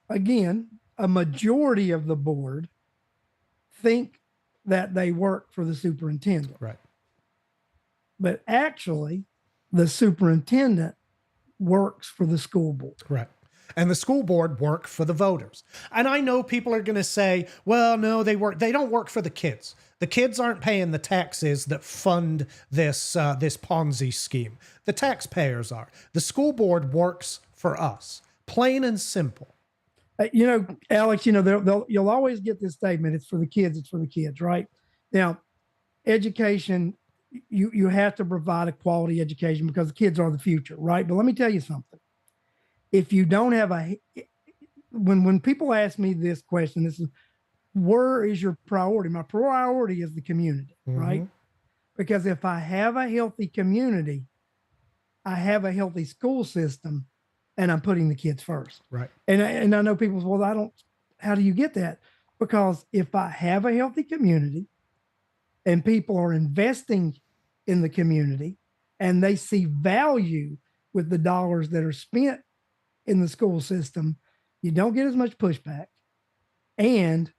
Again, a majority of the board think that they work for the superintendent. Right. But actually, the superintendent works for the school board. Right. And the school board work for the voters. And I know people are going to say, well, no, they don't work for the kids. The kids aren't paying the taxes that fund this Ponzi scheme. The taxpayers are. The school board works for us. Plain and simple. Alex, you'll always get this statement. It's for the kids. It's for the kids, right? Now, education, you have to provide a quality education because the kids are the future, right? But let me tell you something. If you don't have when people ask me this question, this is, where is your priority? My priority is the community, right? Because if I have a healthy community, I have a healthy school system, and I'm putting the kids first. Right. And I know people say, well, how do you get that? Because if I have a healthy community and people are investing in the community and they see value with the dollars that are spent in the school system, you don't get as much pushback, and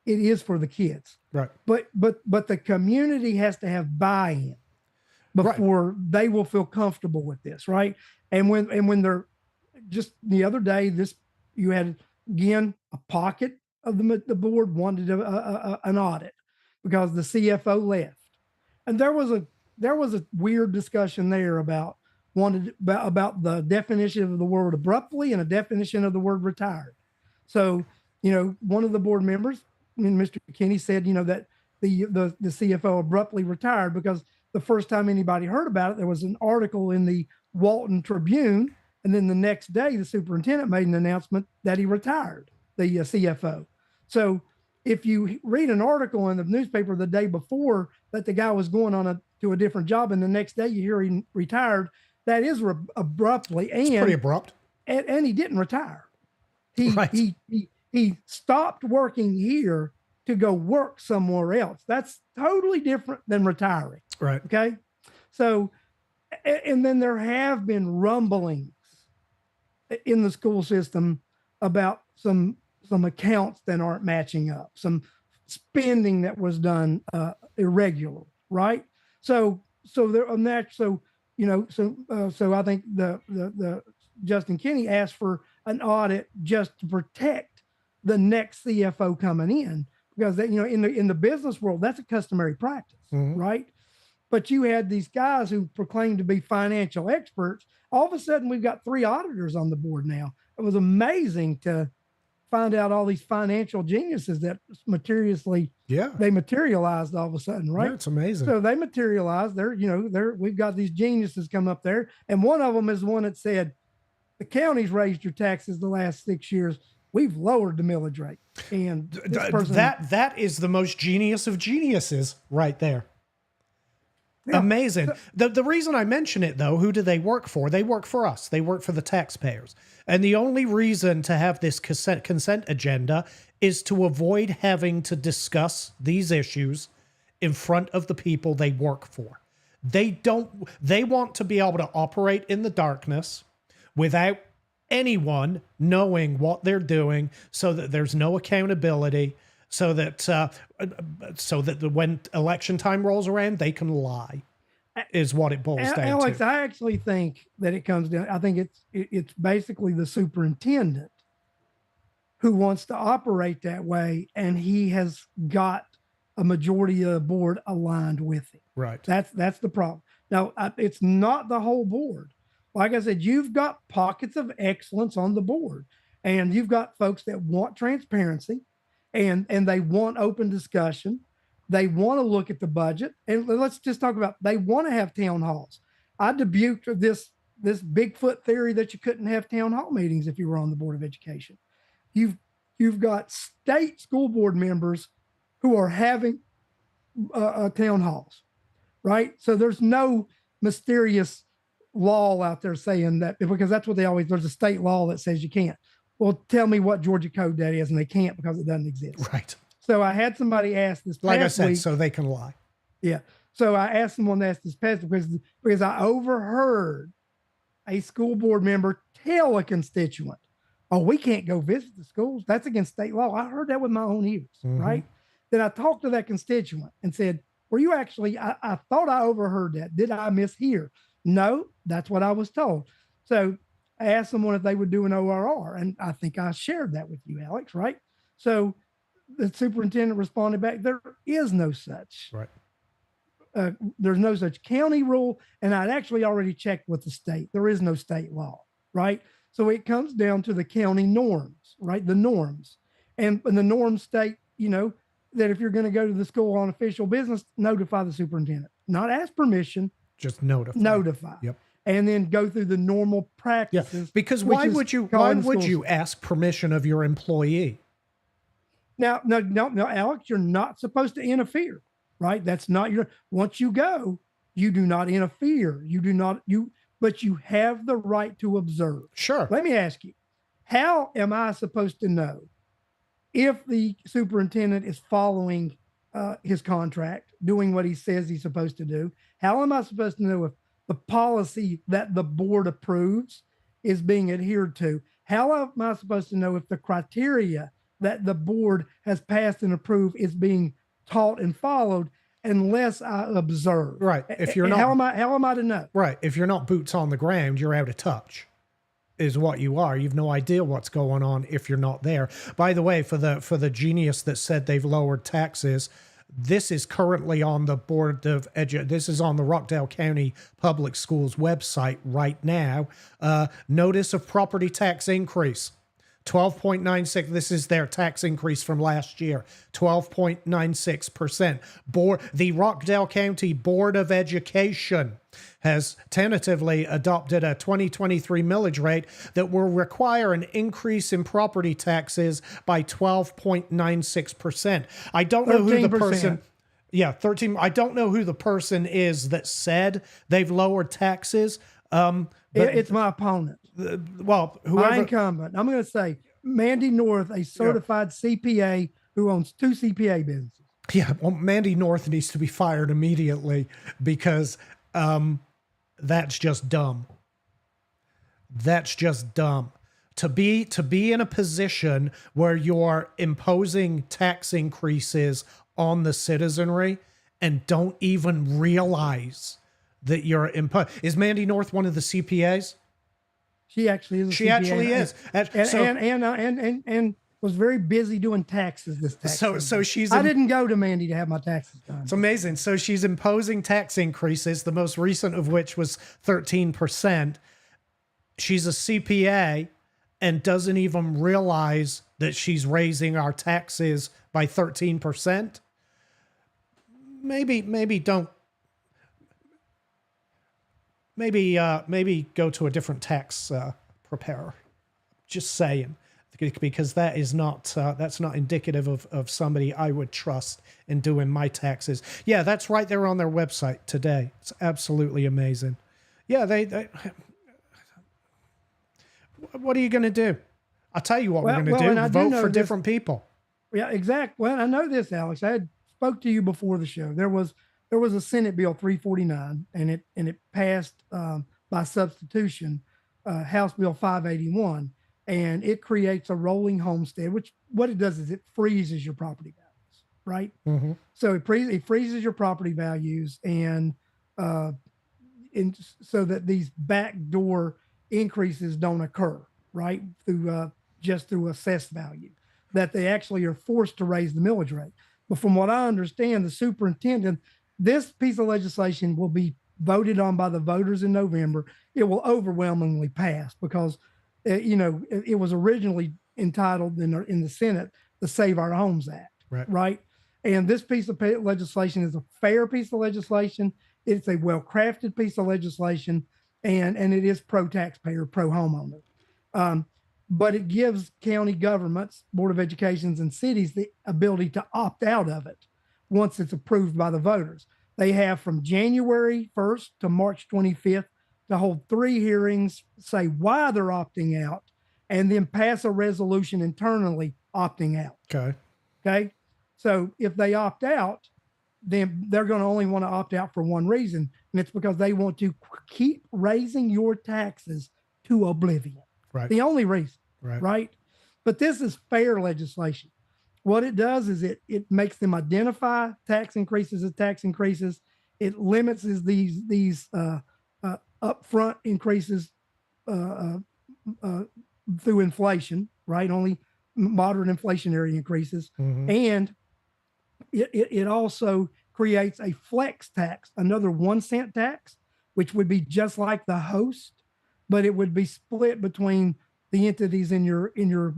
it is for the kids. Right. But the community has to have buy-in before they will feel comfortable with this, right? And when they're just the other day, you had again a pocket of the board wanted an audit because the CFO left, and there was a weird discussion there about the definition of the word abruptly and a definition of the word retired. So, one of the board members, Mr. Kinney, said, that the CFO abruptly retired because the first time anybody heard about it, there was an article in the Walton Tribune, and then the next day, the superintendent made an announcement that he retired, the CFO. So if you read an article in the newspaper the day before that the guy was going to a different job, and the next day you hear he retired, that is abruptly. And it's pretty abrupt. And he didn't retire. He stopped working here to go work somewhere else. That's totally different than retiring. Right. Okay. So, and then there have been rumblings in the school system about some accounts that aren't matching up, some spending that was done irregular, right? So there on that. So I think the Justin Kinney asked for an audit just to protect the next CFO coming in, because that, in the business world, that's a customary practice, right? But you had these guys who proclaimed to be financial experts. All of a sudden, we've got 3 auditors on the board now. It was amazing to find out all these financial geniuses that they materialized all of a sudden, right? Yeah, it's amazing. So they materialized. We've got these geniuses come up there, and one of them is the one that said, "The county's raised your taxes the last 6 years. We've lowered the millage rate." And that is the most genius of geniuses right there. Yeah. Amazing. The reason I mention it, though, who do they work for? They work for us. They work for the taxpayers. And the only reason to have this consent agenda is to avoid having to discuss these issues in front of the people they work for. They want to be able to operate in the darkness without anyone knowing what they're doing, so that there's no accountability, so that when election time rolls around, they can lie, is what it boils down Alex, to. I actually think that it comes down. I think it's basically the superintendent who wants to operate that way, and he has got a majority of the board aligned with him. Right. That's the problem. Now, it's not the whole board. Like I said, you've got pockets of excellence on the board, and you've got folks that want transparency, and they want open discussion. They want to look at the budget, and let's just talk about, they want to have town halls. I rebuked this Bigfoot theory that you couldn't have town hall meetings if you were on the Board of Education. You've got state school board members who are having town halls, right? So there's no mysterious law out there saying that, because that's what there's a state law that says you can't. Well, tell me what Georgia code that is, and they can't because it doesn't exist. Right. So I had somebody ask this past like I said, week, so they can lie. Yeah. So I asked someone to ask this past week because I overheard a school board member tell a constituent, "Oh, we can't go visit the schools. That's against state law." I heard that with my own ears, right? Then I talked to that constituent and said, "Were you actually, I thought I overheard that. Did I mishear?" "No, that's what I was told." So I asked someone if they would do an ORR, and I think I shared that with you, Alex, right? So the superintendent responded back, "There is no such. Right. There's no such county rule." And I'd actually already checked with the state. There is no state law, right? So it comes down to the county norms, right? The norms. And the norms state, that if you're going to go to the school on official business, notify the superintendent. Not ask permission. Just notify. Notify. Yep. And then go through the normal practices. Yeah. Because why would you ask permission of your employee? Now, no, Alex, you're not supposed to interfere, right? That's not once you go, you do not interfere. But you have the right to observe. Sure. Let me ask you, how am I supposed to know if the superintendent is following his contract, doing what he says he's supposed to do? How am I supposed to know if the policy that the board approves is being adhered to. How am I supposed to know if the criteria that the board has passed and approved is being taught and followed unless I observe? Right. If you're how not, am I to know? right. If you're not boots on the ground, you're out of touch, is what you are. You've no idea what's going on if you're not there. By the way, for the genius that said they've lowered taxes, this is currently on the Board of This is on the Rockdale County Public Schools website right now. Notice of property tax increase. 12.96. This is their tax increase from last year. 12.96%. The Rockdale County Board of Education has tentatively adopted a 2023 millage rate that will require an increase in property taxes by 12.96%. I don't know who the 13%. person. Yeah, 13. I don't know who the person is that said they've lowered taxes. But It's my opponent. Well, My whoever. incumbent. I'm going to say Mandy North, a certified CPA who owns 2 CPA businesses. Yeah, well, Mandy North needs to be fired immediately because that's just dumb. That's just dumb. To be in a position where you're imposing tax increases on the citizenry and don't even realize that you're Is Mandy North one of the CPAs? She actually is. She CPA actually is. And was very busy doing taxes this tax season. So she's. I didn't go to Mandy to have my taxes done. It's amazing. So she's imposing tax increases, the most recent of which was 13%. She's a CPA and doesn't even realize that she's raising our taxes by 13%. Maybe go to a different tax preparer. Just saying, because that is not that's not indicative of somebody I would trust in doing my taxes. Yeah, that's right there on their website today. It's absolutely amazing. Yeah, they what are you going to do? I'll tell you what we're going to do. Vote for different people. Yeah, exactly. Well, I know this, Alex. I had spoke to you before the show. There was a Senate Bill 349, and it passed by substitution, House Bill 581, and it creates a rolling homestead. Which what it does is it freezes your property values, right? Mm-hmm. So it freezes your property values, and so that these backdoor increases don't occur, right? Through assessed value, that they actually are forced to raise the millage rate. But from what I understand, the superintendent, this piece of legislation will be voted on by the voters in November. It will overwhelmingly pass because, it was originally entitled in the Senate the Save Our Homes Act, right? And this piece of legislation is a fair piece of legislation. It's a well-crafted piece of legislation, and it is pro-taxpayer, pro-homeowner. But it gives county governments, Board of Educations, and cities the ability to opt out of it once it's approved by the voters. They have from January 1st to March 25th to hold 3 hearings, say why they're opting out, and then pass a resolution internally opting out. Okay. So if they opt out, then they're going to only want to opt out for one reason, and it's because they want to keep raising your taxes to oblivion. Right. The only reason, right? But this is fair legislation. What it does is it makes them identify tax increases as tax increases. It limits these upfront increases through inflation, right? Only moderate inflationary increases, Mm-hmm. and it also creates a flex tax, another 1 cent tax, which would be just like the host, but it would be split between the entities in your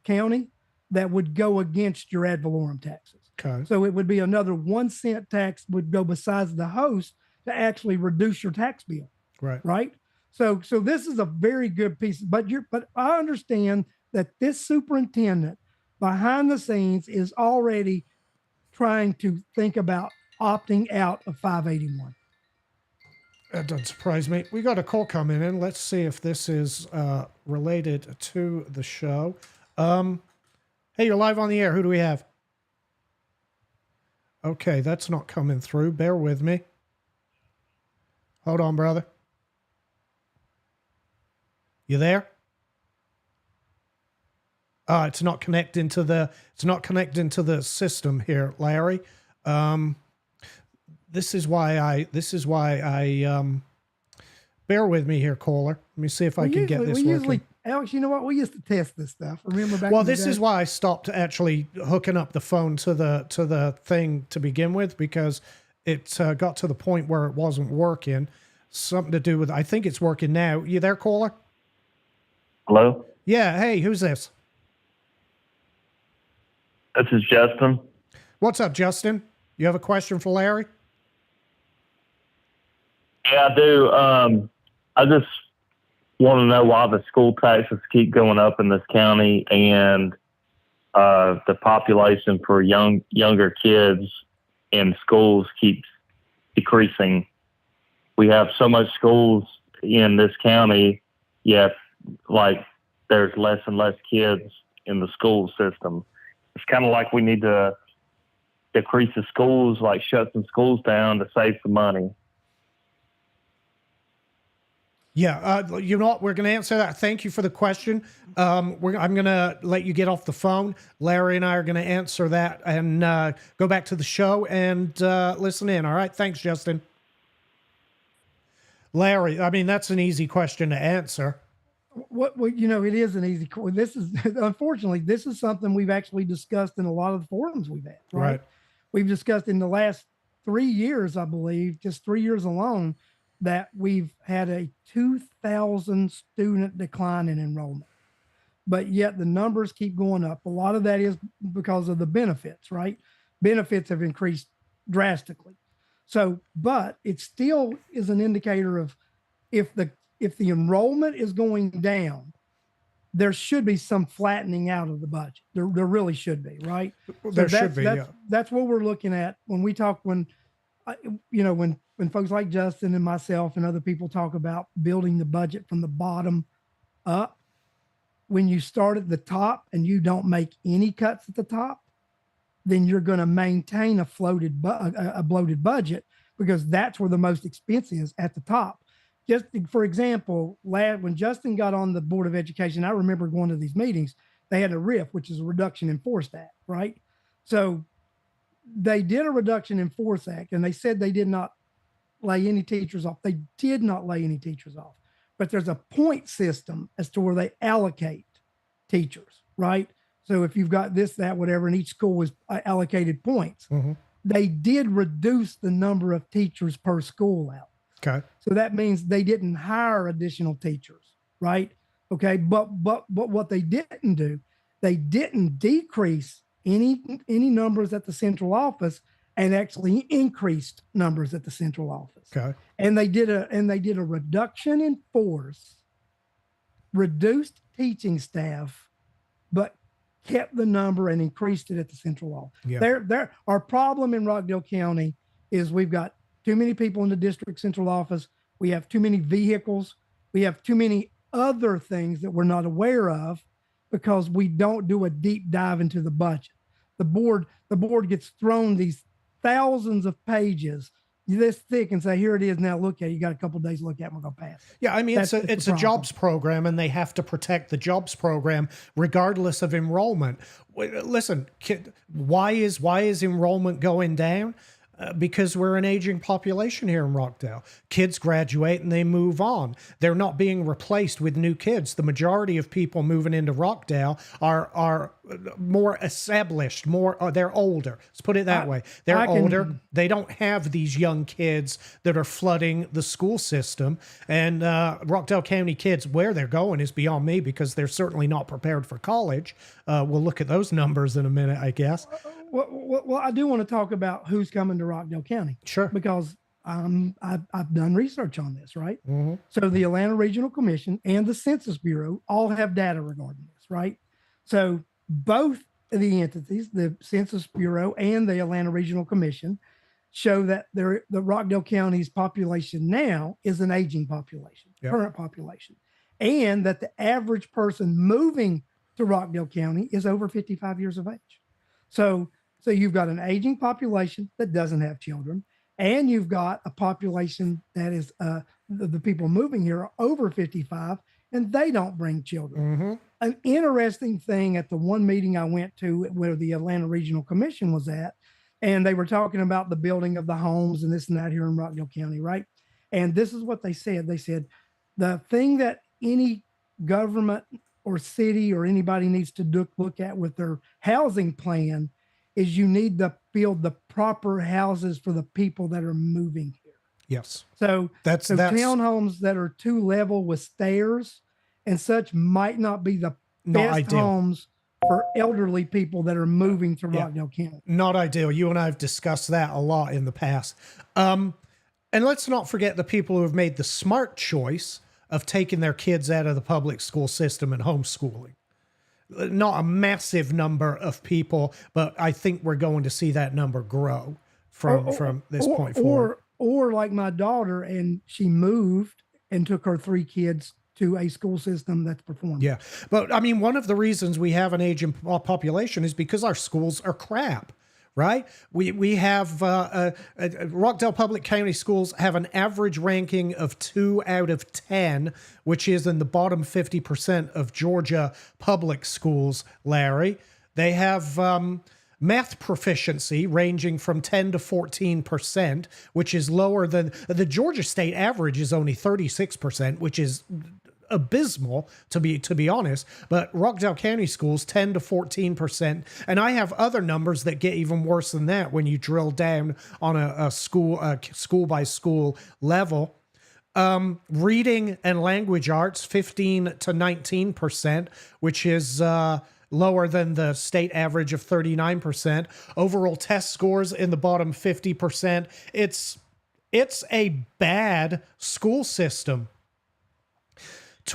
county that would go against your ad valorem taxes. Okay. So it would be another 1 cent tax would go besides the host to actually reduce your tax bill. Right. So this is a very good piece, but I understand that this superintendent behind the scenes is already trying to think about opting out of 581. That doesn't surprise me. We got a call coming in. Let's see if this is related to the show. Hey, you're live on the air. Who do we have? Okay, that's not coming through. Bear with me. Hold on, brother. You there? It's not connecting to the system here, Larry. Um, this is why I bear with me here, caller. Let me see if I can get this working. Alex, you know what? We used to test this stuff. Remember back Well, in the this day? is why I stopped actually hooking up the phone to the thing to begin with, because it got to the point where it wasn't working. Something to do with, I think it's working now. You there, caller? Hello, Yeah. Hey, who's this? this is Justin. What's up, Justin? You have a question for Larry? Yeah, I do. I just want to know why the school taxes keep going up in this county, and the population for younger kids in schools keeps decreasing. We have so much schools in this county, yet like there's less and less kids in the school system. It's kind of like we need to decrease the schools, like shut some schools down to save some money. Yeah, you know what? We're going to answer that. Thank you for the question. I'm going to let you get off the phone. Larry and I are going to answer that and go back to the show and listen in. All right. Thanks, Justin. Larry, I mean, that's an easy question to answer. It is an easy. This is unfortunately, this is something we've actually discussed in a lot of the forums we've had. Right. We've discussed in the last 3 years, I believe, just 3 years alone, that we've had a 2,000 student decline in enrollment, but yet the numbers keep going up. A lot of that is because of the benefits, right? Benefits have increased drastically. So, but it still is an indicator of if the enrollment is going down, there should be some flattening out of the budget. There really should be, right? There should be. That's what we're looking at when we talk. When folks like Justin and myself and other people talk about building the budget from the bottom up, when you start at the top and you don't make any cuts at the top, then you're going to maintain a bloated budget, because that's where the most expense is, at the top. Just for example, when Justin got on the Board of Education, I remember going to these meetings. They had a RIF, which is a Reduction in Force Act, right? So they did a Reduction in Force Act, and they said they did not lay any teachers off. They did not lay any teachers off, but there's a point system as to where they allocate teachers, right? So if you've got this, that, whatever, and each school is allocated points, they did reduce the number of teachers per school out. Okay. So that means they didn't hire additional teachers, right? Okay. But what they didn't do, they didn't decrease any numbers at the central office, and actually increased numbers at the central office. Okay. And they did a reduction in force, reduced teaching staff, but kept the number and increased it at the central office. Yeah. Our problem in Rockdale County is we've got too many people in the district central office. We have too many vehicles. We have too many other things that we're not aware of, because we don't do a deep dive into the budget. The board gets thrown these thousands of pages this thick and say, here it is. Now look at it. You got a couple of days to look at it. We're going to pass. Yeah. I mean, it's a jobs program, and they have to protect the jobs program regardless of enrollment. Listen, why is enrollment going down? Because we're an aging population here in Rockdale. Kids graduate and they move on. They're not being replaced with new kids. The majority of people moving into Rockdale are more established, they're older. Let's put it that way. They're older. They don't have these young kids that are flooding the school system. And Rockdale County kids, where they're going is beyond me, because they're certainly not prepared for college. We'll look at those numbers in a minute, I guess. Well, I do want to talk about who's coming to Rockdale County. Sure. Because I've done research on this, right? Mm-hmm. So the Atlanta Regional Commission and the Census Bureau all have data regarding this, right? So both of the entities, the Census Bureau and the Atlanta Regional Commission, show that the Rockdale County's population now is an aging population, current population, and that the average person moving to Rockdale County is over 55 years of age. So you've got an aging population that doesn't have children, and you've got a population that is the people moving here are over 55, and they don't bring children. Mm-hmm. An interesting thing at the one meeting I went to where the Atlanta Regional Commission was at, and they were talking about the building of the homes and this and that here in Rockdale County, right? And this is what they said. They said, the thing that any government or city or anybody needs to look at with their housing plan is you need to build the proper houses for the people that are moving here. Yes. So that's townhomes that are 2 level with stairs and such might not be the not best ideal. homes for elderly people that are moving to Rockdale County. Not ideal. You and I have discussed that a lot in the past. And let's not forget the people who have made the smart choice of taking their kids out of the public school system and homeschooling. Not a massive number of people, but I think we're going to see that number grow from this point forward. Or like my daughter, and she moved and took her 3 kids to a school system that's performing. Yeah. But I mean, one of the reasons we have an aging population is because our schools are crap, right? We have Rockdale Public County Schools have an average ranking of 2 out of 10, which is in the bottom 50% of Georgia public schools, Larry. They have math proficiency ranging from 10 to 14%, which is lower than the Georgia state average is only 36%, which is abysmal to be honest. But Rockdale County schools 10 to 14%, and I have other numbers that get even worse than that when you drill down on a school by school level. Reading and language arts 15 to 19%, which is lower than the state average of 39%. Overall test scores in the bottom 50%. It's a bad school system.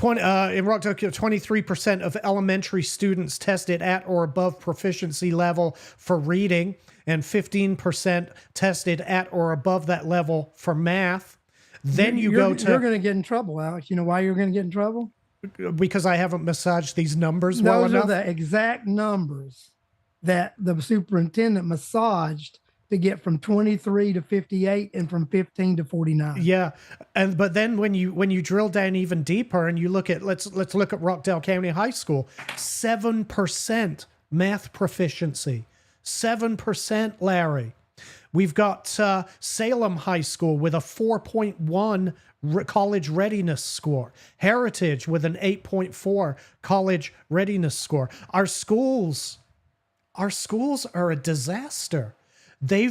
In Rockdale, 23% of elementary students tested at or above proficiency level for reading, and 15% tested at or above that level for math. Then you're going to get in trouble, Alex. You know why you're going to get in trouble? Because I haven't massaged these numbers well enough. Those are the exact numbers that the superintendent massaged to get from 23 to 58 and from 15 to 49. Yeah. But then when you drill down even deeper and you look at, let's look at Rockdale County High School, 7% math proficiency, 7%, Larry. We've got Salem High School with a 4.1 college readiness score. Heritage with an 8.4 college readiness score. Our schools are a disaster. They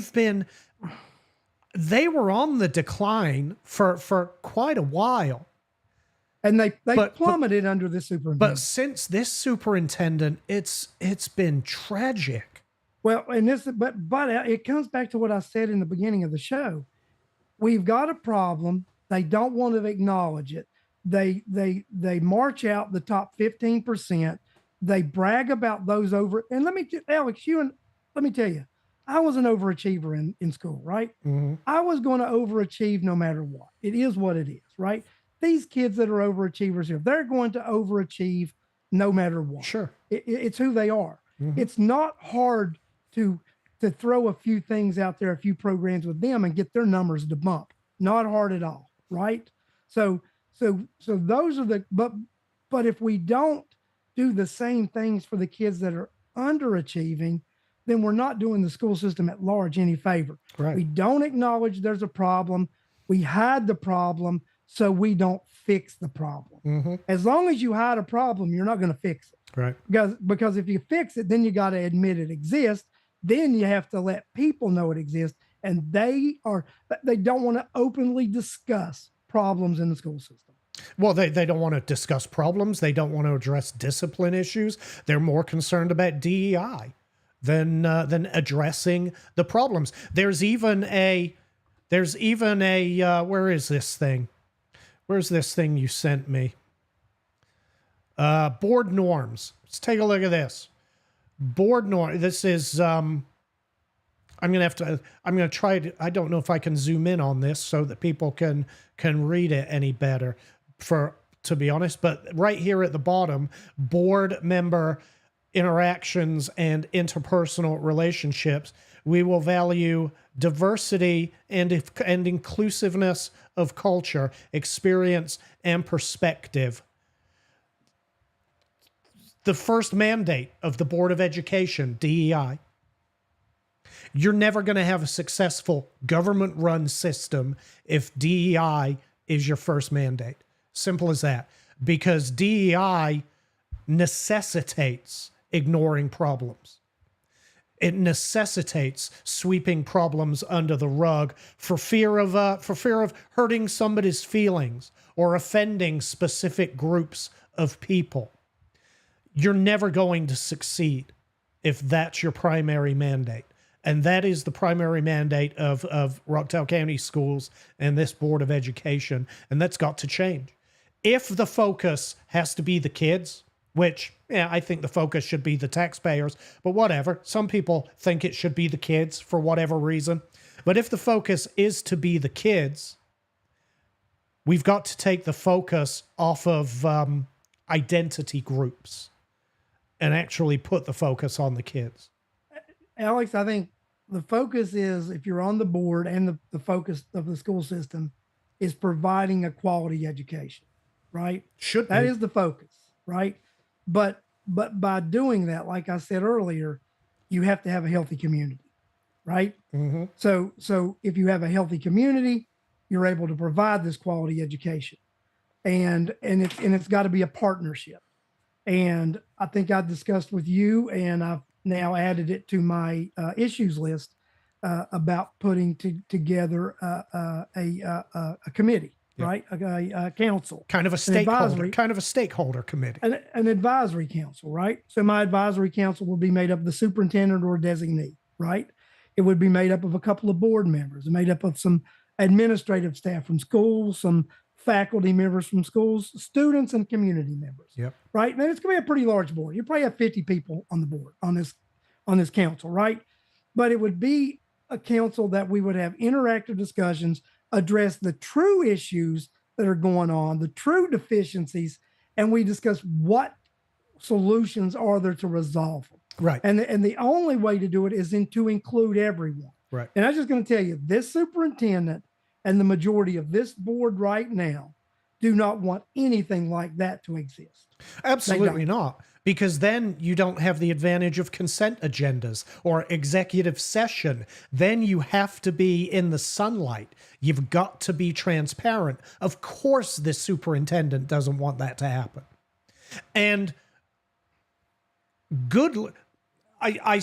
were on the decline for quite a while. And they plummeted under the superintendent. But since this superintendent, it's been tragic. Well, and but it comes back to what I said in the beginning of the show. We've got a problem. They don't want to acknowledge it. They march out the top 15%. They brag about those over. And Alex, let me tell you, I was an overachiever in school, right? Mm-hmm. I was going to overachieve no matter what. It is what it is, right? These kids that are overachievers here, they're going to overachieve no matter what. Sure. It's who they are. Mm-hmm. It's not hard to throw a few things out there, a few programs with them and get their numbers to bump. Not hard at all, right? So those are but if we don't do the same things for the kids that are underachieving, then we're not doing the school system at large any favor. Right. We don't acknowledge there's a problem. We hide the problem, so we don't fix the problem. Mm-hmm. As long as you hide a problem, you're not going to fix it. Right. Because if you fix it, then you got to admit it exists. Then you have to let people know it exists. And they don't want to openly discuss problems in the school system. Well, they don't want to discuss problems. They don't want to address discipline issues. They're more concerned about DEI than addressing the problems. There's even a where is this thing? Where's this thing you sent me? Board norms. Let's take a look at this. Board norm. This is I'm going to try to, I don't know if I can zoom in on this so that people can read it any better, to be honest, but right here at the bottom, board member interactions and interpersonal relationships. We will value diversity and inclusiveness of culture, experience, and perspective. the first mandate of the Board of Education, DEI. You're never going to have a successful government-run system if DEI is your first mandate. Simple as that. Because DEI necessitates ignoring problems. It necessitates sweeping problems under the rug for fear of hurting somebody's feelings or offending specific groups of people. You're never going to succeed if that's your primary mandate. And that is the primary mandate of Rockdale County Schools and this Board of Education. And that's got to change. If the focus has to be the kids, which, yeah, I think the focus should be the taxpayers, but whatever. Some people think it should be the kids for whatever reason. But if the focus is to be the kids, we've got to take the focus off of identity groups and actually put the focus on the kids. Alex, I think the focus is, if you're on the board, and the focus of the school system is providing a quality education, right? That is the focus, right? But by doing that, like I said earlier, you have to have a healthy community, right? Mm-hmm. So if you have a healthy community, you're able to provide this quality education, and it's got to be a partnership. And I think I discussed with you, and I've now added it to my issues list about putting together a committee. Yep. Right, a council, kind of a stakeholder committee, an advisory council, right? So my advisory council will be made up of the superintendent or designee, right? It would be made up of a couple of board members, made up of some administrative staff from schools, some faculty members from schools, students, and community members. Yep. Right. And it's going to be a pretty large board. You probably have 50 people on the board on this council, right? But it would be a council that we would have interactive discussions, address the true issues that are going on, the true deficiencies, and we discuss what solutions are there to resolve them. Right. And the only way to do it is to include everyone. Right. And I'm just going to tell you, this superintendent and the majority of this board right now do not want anything like that to exist. Absolutely not. Because then you don't have the advantage of consent agendas or executive session. Then you have to be in the sunlight. You've got to be transparent. Of course, this superintendent doesn't want that to happen. And I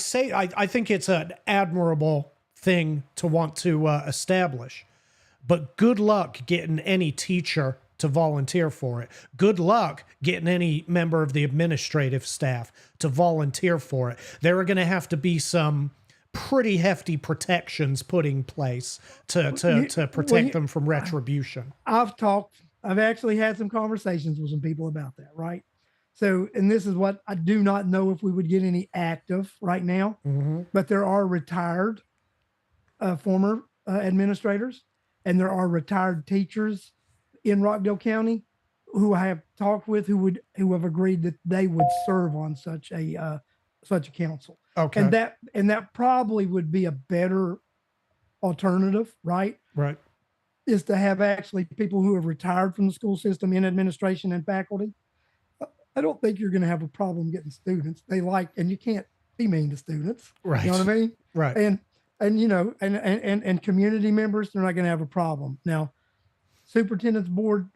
think it's an admirable thing to want to establish. But good luck getting any teacher to volunteer for it. Good luck getting any member of the administrative staff to volunteer for it. There are going to have to be some pretty hefty protections put in place to protect them from retribution. I've actually had some conversations with some people about that, right? So, and this is what I do not know if we would get any active right now, but there are retired former administrators, and there are retired teachers in Rockdale County who I have talked with who have agreed that they would serve on such a council. Okay. And that probably would be a better alternative, right? Right. Is to have actually people who have retired from the school system in administration and faculty. I don't think you're going to have a problem getting students. And you can't be mean to students. Right. You know what I mean? Right. And community members, they're not going to have a problem. Now, superintendent or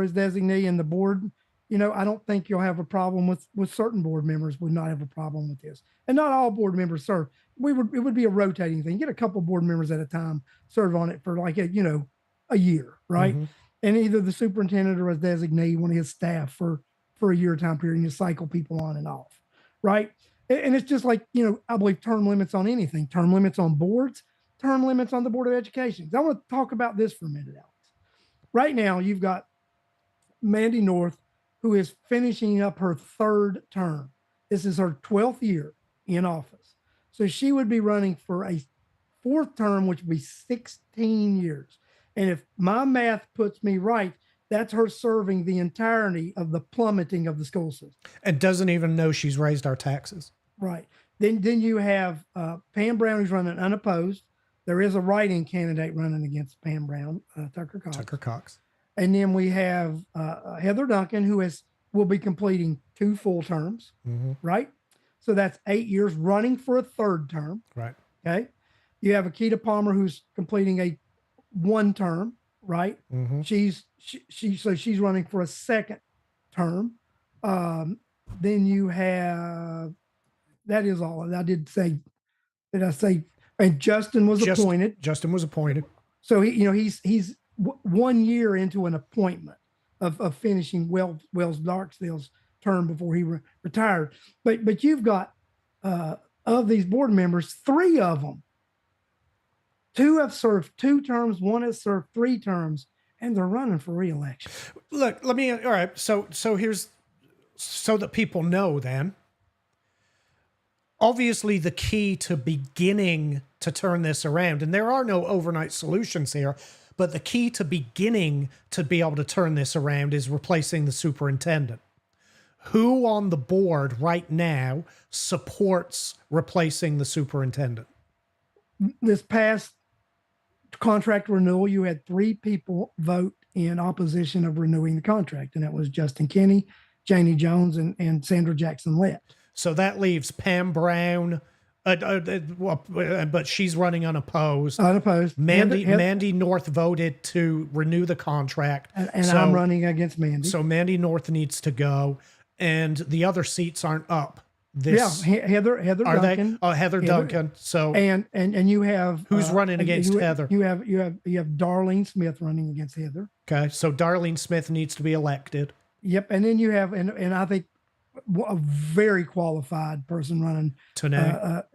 his designee and the board, I don't think you'll have a problem with certain board members would not have a problem with this. And not all board members serve. It would be a rotating thing. Get a couple board members at a time, serve on it for like a year, right? Mm-hmm. And either the superintendent or his designee, one of his staff for a year time period, and you cycle people on and off, right? And it's just like, I believe term limits on anything, term limits on boards, term limits on the Board of Education. I want to talk about this for a minute, Alex. Right now, you've got Mandy North, who is finishing up her third term. This is her 12th year in office. So she would be running for a fourth term, which would be 16 years. And if my math puts me right, that's her serving the entirety of the plummeting of the school system. And doesn't even know she's raised our taxes. Right. Then you have Pam Brown, who's running unopposed. There is a write-in candidate running against Pam Brown, Tucker Cox. Tucker Cox. And then we have Heather Duncan, who will be completing 2 full terms, right? So that's 8 years, running for a 3rd term. Right. Okay. You have Akita Palmer, who's completing a 1 term, right? She's running for a 2nd term. Then you have, that is all. I did say, and Justin was appointed. Justin was appointed. So he's 1 year into an appointment of finishing Wells Darksdale's term before he retired. But you've got of these board members, 3 of them, 2 have served 2 terms, 1 has served 3 terms, and they're running for re-election. Look, all right. So here's, so that people know then, obviously the key to beginning to turn this around, and there are no overnight solutions here, but the key to beginning to be able to turn this around is replacing the superintendent. Who on the board right now supports replacing the superintendent? This past contract renewal, you had 3 people vote in opposition of renewing the contract, and that was Justin Kinney, Janie Jones, and Sandra Jackson Lett. So that leaves Pam Brown, but she's running unopposed. Mandy North voted to renew the contract. And so, I'm running against Mandy. So Mandy North needs to go, and the other seats aren't up. Heather Duncan. Heather Duncan. So and you have who's running against Heather? You have Darlene Smith running against Heather. Okay, so Darlene Smith needs to be elected. Yep, and then you have and I think a very qualified person running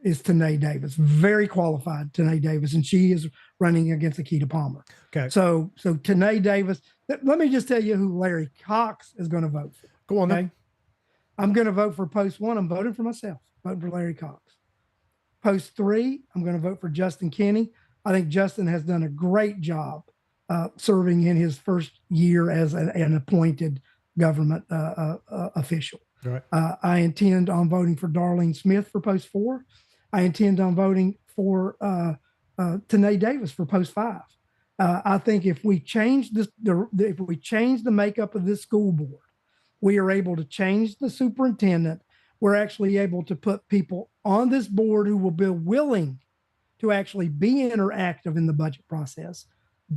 is Tanae Davis. Very qualified Tanae Davis, and she is running against Akita Palmer. Okay, so Tanae Davis. Let me just tell you who Larry Cox is going to vote for. Go on. Okay? I'm going to vote for post 1. I'm voting for myself. Voting for Larry Cox. Post 3. I'm going to vote for Justin Kinney. I think Justin has done a great job serving in his first year as an appointed government official. Right. I intend on voting for Darlene Smith for post 4. I intend on voting for Tanae Davis for post 5. I think if we change if we change the makeup of this school board, we are able to change the superintendent. We're actually able to put people on this board who will be willing to actually be interactive in the budget process,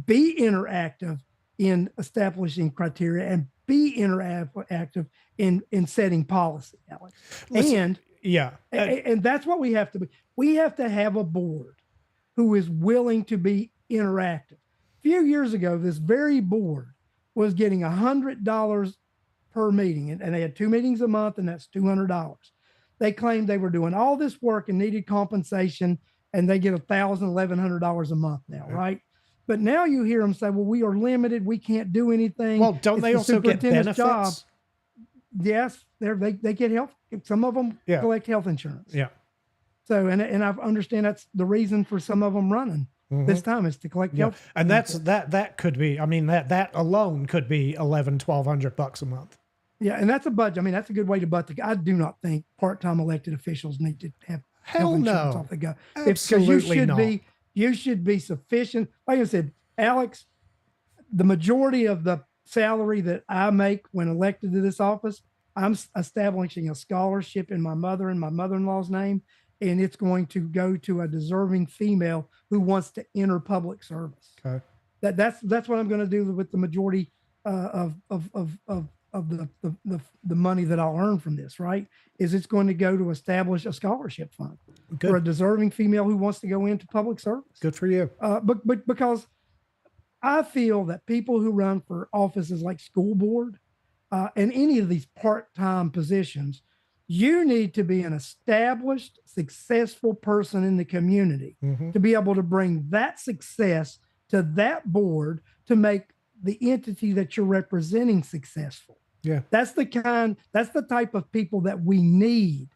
be interactive in establishing criteria, and be interactive in setting policy, Alex. And that's what we have to be. We have to have a board who is willing to be interactive. A few years ago, this very board was getting $100 per meeting, and they had 2 meetings a month, and that's $200. They claimed they were doing all this work and needed compensation, and they get $1,000, $1,100 a month now, right? But now you hear them say, well, we are limited. We can't do anything. Well, don't they also get benefits? Job. Yes, they get health. Some of them collect health insurance. Yeah. So, and I understand that's the reason for some of them running this time is to collect health. And that could be, I mean, that alone could be $1,100-$1,200 a month. Yeah. And that's a budget. I mean, that's a good way to budget. I do not think part-time elected officials need to have health insurance off the go. Absolutely not. You should be sufficient. Like I said, Alex, the majority of the salary that I make when elected to this office, I'm establishing a scholarship in my mother and my mother-in-law's name, and it's going to go to a deserving female who wants to enter public service. Okay. That's what I'm going to do with the majority of the money that I'll earn from this, right? Is it's going to go to establish a scholarship fund for a deserving female who wants to go into public service. Good for you. But because I feel that people who run for offices like school board and any of these part-time positions, you need to be an established, successful person in the community to be able to bring that success to that board to make the entity that you're representing successful. Yeah. That's the type of people that we need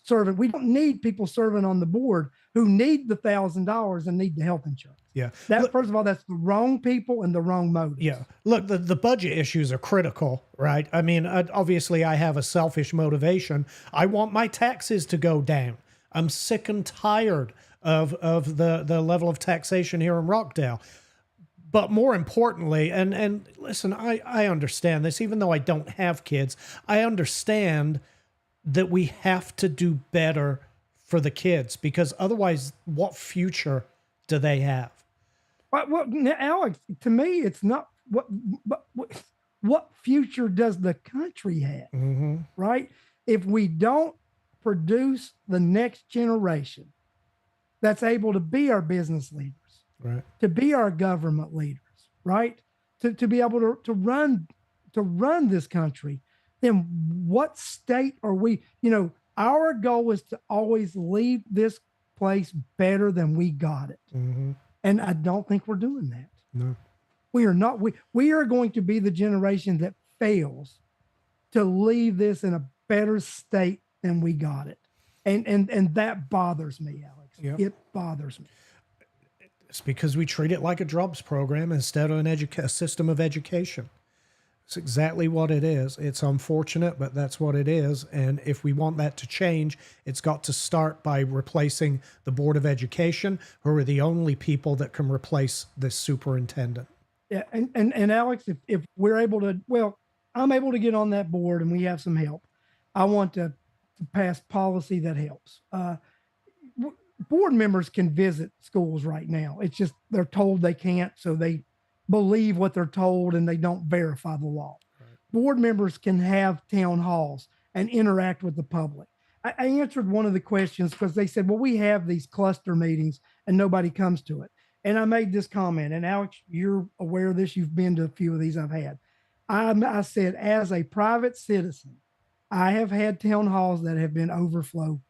serving. We don't need people serving on the board who need the $1,000 and need the health insurance. Yeah. First of all, that's the wrong people and the wrong motives. Yeah. Look, the budget issues are critical, right? I mean, obviously I have a selfish motivation. I want my taxes to go down. I'm sick and tired of the level of taxation here in Rockdale. But more importantly, and listen, I understand this, even though I don't have kids. I understand that we have to do better for the kids, because otherwise, what future do they have? Well, now, Alex, to me, it's not what future does the country have, Mm-hmm. right? If we don't produce the next generation that's able to be our business leaders, Right. to be our government leaders, right? To be able to run this country, then what state are we? Our goal is to always leave this place better than we got it. Mm-hmm. And I don't think we're doing that. No. We are not. We are going to be the generation that fails to leave this in a better state than we got it. And that bothers me, Alex. Yep. It bothers me. It's because we treat it like a jobs program instead of a system of education. It's exactly what it is. It's unfortunate, but that's what it is. And if we want that to change, it's got to start by replacing the Board of Education, who are the only people that can replace this superintendent. Yeah, and Alex, if we're able to, well, I'm able to get on that board and we have some help. I want to pass policy that helps. Board members can visit schools right now. It's just they're told they can't, so they believe what they're told and they don't verify the law. Right. Board members can have town halls and interact with the public. I answered one of the questions because they said, well, we have these cluster meetings and nobody comes to it. And I made this comment, and Alex, you're aware of this. You've been to a few of these I've had. I said, as a private citizen, I have had town halls that have been overflow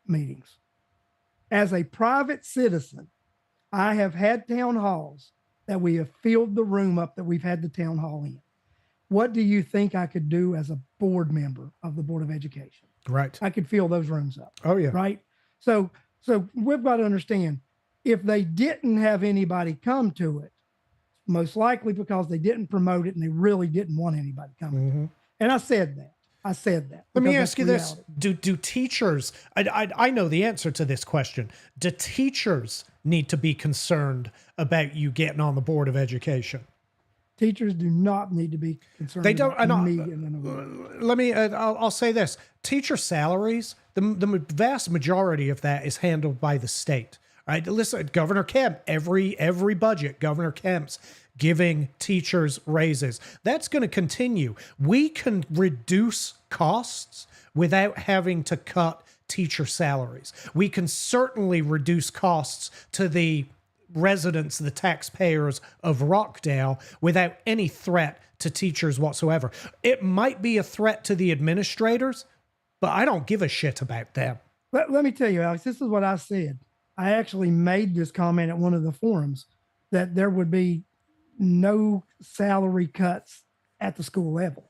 meetings. As a private citizen, I have had town halls that we have filled the room up that we've had the town hall in. What do you think I could do as a board member of the Board of Education? Right. I could fill those rooms up. Oh, yeah. Right. So we've got to understand, if they didn't have anybody come to it, most likely because they didn't promote it and they really didn't want anybody coming. Mm-hmm. And I said that. Let me ask you this. Do teachers, I know the answer to this question. Do teachers need to be concerned about you getting on the Board of Education? Teachers do not need to be concerned. They don't. Let me. I'll say this: teacher salaries, the vast majority of that is handled by the state. Right? Listen, Governor Kemp, every budget, Governor Kemp's giving teachers raises. That's going to continue. We can reduce costs without having to cut teacher salaries. We can certainly reduce costs to the residents, the taxpayers of Rockdale, without any threat to teachers whatsoever. It might be a threat to the administrators, but I don't give a shit about them. Let me tell you, Alex, this is what I said. I actually made this comment at one of the forums that there would be no salary cuts at the school level.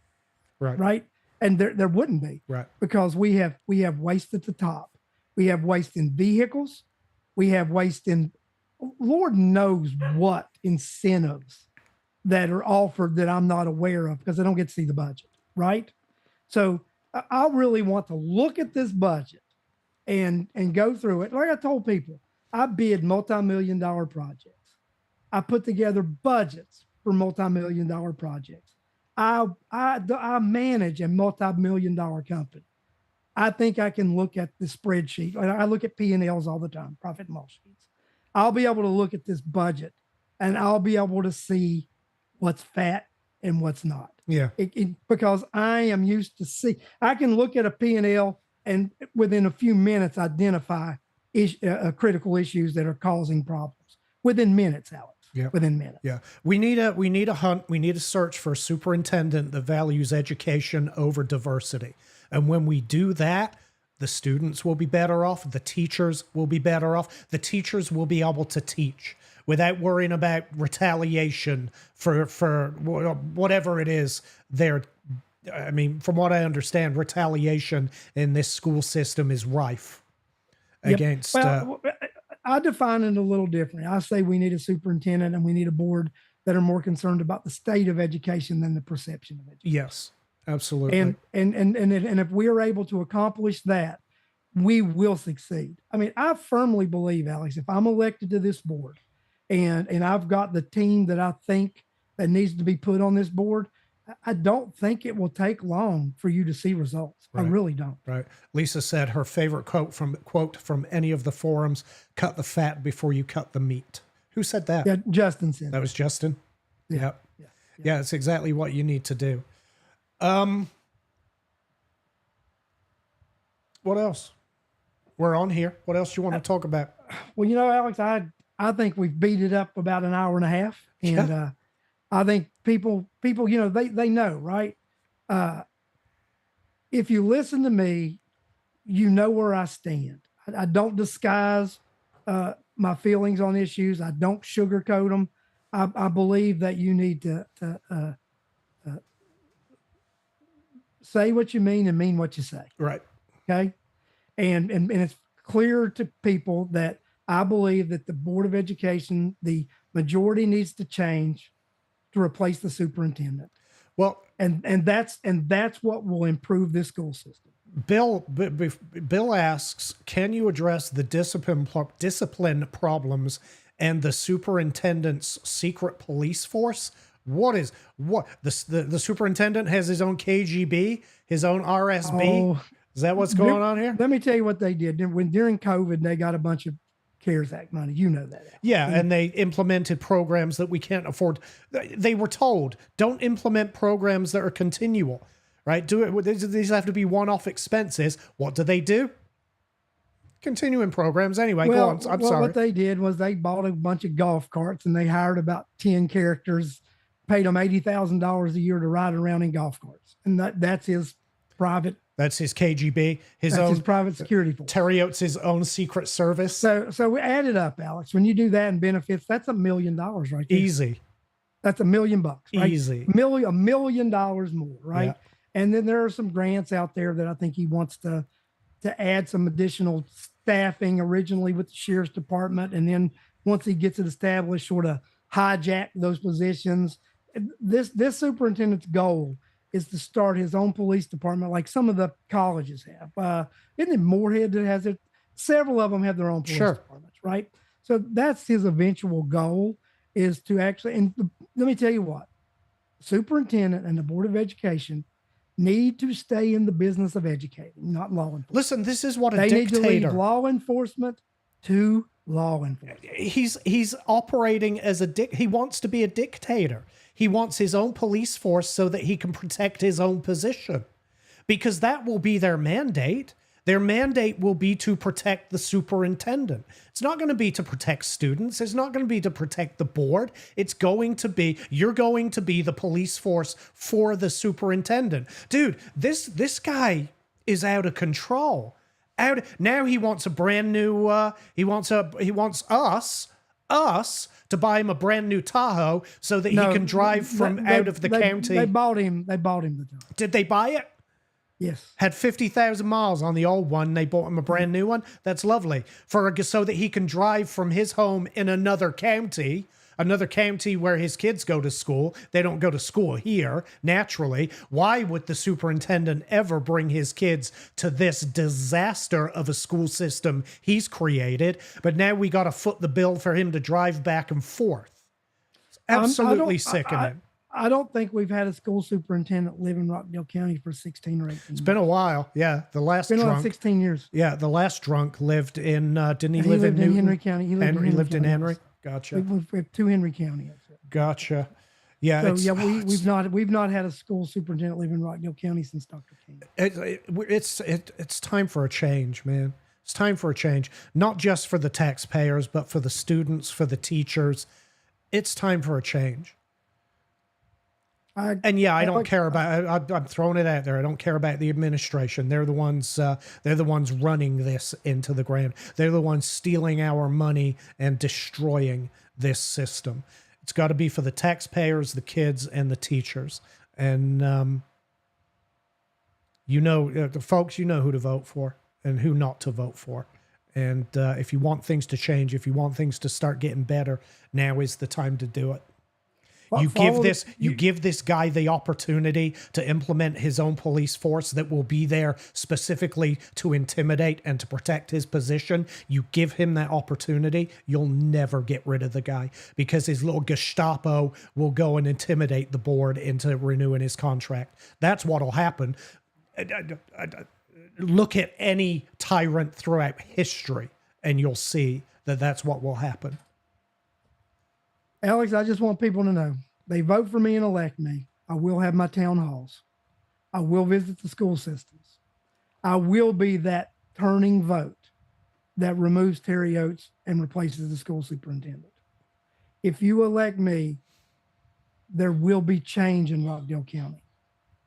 Right. And there wouldn't be. Right. Because we have waste at the top. We have waste in vehicles. We have waste in Lord knows what incentives that are offered that I'm not aware of because I don't get to see the budget. Right. So I really want to look at this budget and go through it. Like I told people, I bid multi-million-dollar projects. I put together budgets for multi-million-dollar projects. I manage a multi-million-dollar company. I think I can look at the spreadsheet. I look at P&Ls all the time, profit and loss sheets. I'll be able to look at this budget and I'll be able to see what's fat and what's not. Yeah. Because I am used to see, I can look at a P&L and within a few minutes identify critical issues that are causing problems within minutes, Alex. Yeah. Within minutes. Yeah. We need a hunt. We need a search for a superintendent that values education over diversity. And when we do that, the students will be better off. The teachers will be better off. The teachers will be able to teach without worrying about retaliation for whatever it is I mean, from what I understand, retaliation in this school system is rife against. Well, I define it a little different. I say we need a superintendent and we need a board that are more concerned about the state of education than the perception of education. Yes, absolutely. And if we are able to accomplish that, we will succeed. I mean, I firmly believe, Alex, if I'm elected to this board and I've got the team that I think that needs to be put on this board, I don't think it will take long for you to see results. Right. I really don't. Right. Lisa said her favorite quote from any of the forums: "Cut the fat before you cut the meat." Who said that? Yeah, Justin said That was Justin. Yeah. Yep. Yeah. Yeah, it's exactly what you need to do. What else? We're on here. What else do you want to talk about? Well, Alex, I think we've beat it up about an hour and a half, and I think people, they know, right? If you listen to me, you know where I stand. I don't disguise my feelings on issues. I don't sugarcoat them. I believe that you need to say what you mean and mean what you say. Right. Okay. And it's clear to people that I believe that the Board of Education, the majority needs to change to replace the superintendent. Well, and that's what will improve this school system. Bill asks, can you address the discipline problems and the superintendent's secret police force? The superintendent has his own KGB, his own RSB? Is that what's going on here? Let me tell you what they did. During COVID, they got a bunch of CARES Act money. You know that. Yeah, and they implemented programs that we can't afford. They were told, don't implement programs that are continual, right? These have to be one-off expenses. What do? Continuing programs anyway. Go on. I'm sorry. What they did was they bought a bunch of golf carts and they hired about 10 characters, paid them $80,000 a year to ride around in golf carts. And that's his private. That's his KGB, his private security force. Terry Oates' own secret service. So we add it up, Alex. When you do that in benefits, that's $1 million right there. Easy. That's $1 million, right? Easy. $1 million more, right? Yeah. And then there are some grants out there that I think he wants to add some additional staffing originally with the sheriff's department. And then once he gets it established, sort of hijack those positions. This superintendent's goal is to start his own police department like some of the colleges have. Isn't it Moorhead that has it? Several of them have their own police departments, right? So that's his eventual goal, is to actually, and let me tell you what, superintendent and the Board of Education need to stay in the business of educating, not law enforcement. Listen, this is what they dictator. Need to leave law enforcement to law enforcement. He's operating as he wants to be a dictator. He wants his own police force so that he can protect his own position, because that will be their mandate. Their mandate will be to protect the superintendent. It's not going to be to protect students. It's not going to be to protect the board. It's going to be, you're going to be the police force for the superintendent. Dude, this guy is out of control. Now he wants a brand new, he wants us to buy him a brand new Tahoe so that he can drive from out of the county. They bought him the Tahoe. Did they buy it? Yes. Had 50,000 miles on the old one. They bought him a brand new one. That's lovely. So that he can drive from his home in another county where his kids go to school. They don't go to school here, naturally. Why would the superintendent ever bring his kids to this disaster of a school system he's created? But now we got to foot the bill for him to drive back and forth. It's absolutely sickening. I don't think we've had a school superintendent live in Rockdale County for 16 or 18 years. It's been a while. Yeah. The last drunk. Like 16 years. Yeah. The last drunk lived in, didn't he live lived in Newton? Henry County. He lived in Henry. Gotcha. We have 2 Henry County. Gotcha. Yeah. So we've not had a school superintendent live in Rockdale County since Dr. King. It's time for a change, man. It's time for a change, not just for the taxpayers, but for the students, for the teachers. It's time for a change. I don't care about. I'm throwing it out there. I don't care about the administration. They're the ones. They're the ones running this into the ground. They're the ones stealing our money and destroying this system. It's got to be for the taxpayers, the kids, and the teachers. And the folks, you know who to vote for and who not to vote for. And if you want things to change, if you want things to start getting better, now is the time to do it. You give Follow this the- you give this guy the opportunity to implement his own police force that will be there specifically to intimidate and to protect his position. You give him that opportunity, you'll never get rid of the guy because his little Gestapo will go and intimidate the board into renewing his contract. That's what'll happen. Look at any tyrant throughout history and you'll see that that's what will happen. Alex, I just want people to know they vote for me and elect me. I will have my town halls. I will visit the school systems. I will be that turning vote that removes Terry Oates and replaces the school superintendent. If you elect me, there will be change in Rockdale County.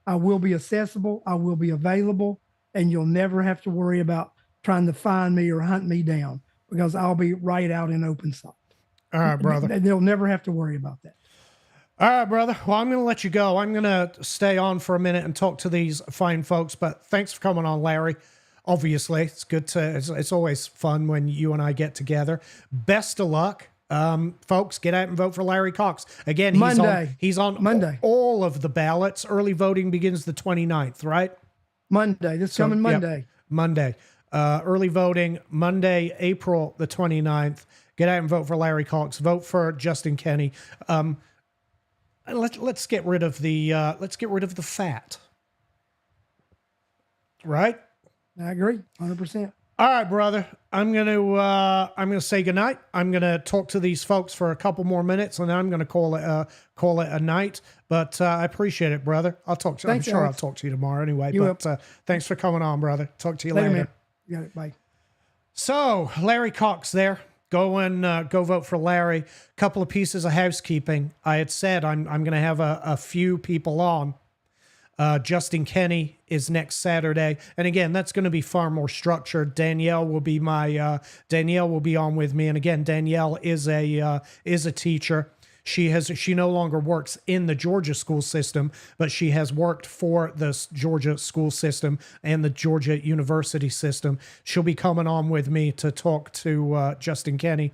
I will be accessible. I will be available, and you'll never have to worry about trying to find me or hunt me down because I'll be right out in open sight. All right, brother. They'll never have to worry about that. All right, brother. Well, I'm going to let you go. I'm going to stay on for a minute and talk to these fine folks, but thanks for coming on, Larry. Obviously, it's good to, it's always fun when you and I get together. Best of luck. Folks, get out and vote for Larry Cox. Again, he's on Monday. All of the ballots. Early voting begins the 29th, right? Monday, coming Monday. Yep, Monday. Early voting, Monday, April the 29th. Get out and vote for Larry Cox. Vote for Justin Kenny. Let's get rid of the fat. Right? I agree, 100%. All right, brother. I'm gonna say goodnight. I'm gonna talk to these folks for a couple more minutes, and then I'm gonna call it a night. But I appreciate it, brother. I'll talk to you. I'm sure Alex. I'll talk to you tomorrow anyway. Thanks for coming on, brother. Talk to you later. Man. You got it. Bye. So Larry Cox there. Go vote for Larry. Couple of pieces of housekeeping. I had said I'm going to have a few people on. Justin Kenny is next Saturday, and again, that's going to be far more structured. Danielle will be on with me, and again, Danielle is a teacher. She no longer works in the Georgia school system, but she has worked for the Georgia school system and the Georgia university system. She'll be coming on with me to talk to Justin Kenny.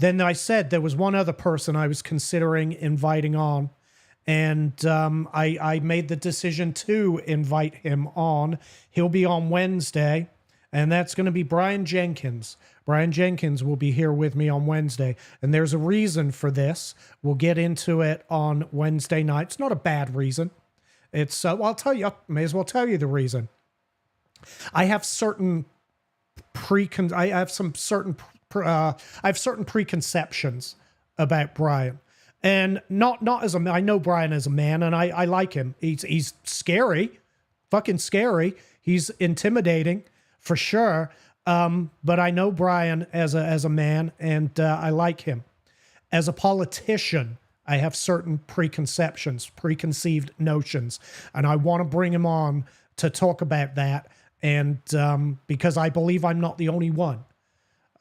Then I said there was one other person I was considering inviting on, and I made the decision to invite him on. He'll be on Wednesday, and that's going to be Brian Jenkins. Brian Jenkins will be here with me on Wednesday, and there's a reason for this. We'll get into it on Wednesday night. It's not a bad reason. It's I'll tell you. I may as well tell you the reason. I have certain certain preconceptions about Brian, and not as I know Brian as a man, and I like him. He's scary, fucking scary. He's intimidating for sure. But I know Brian as a man, and I like him. As a politician, I have certain preconceived notions, and I want to bring him on to talk about that. And because I believe I'm not the only one.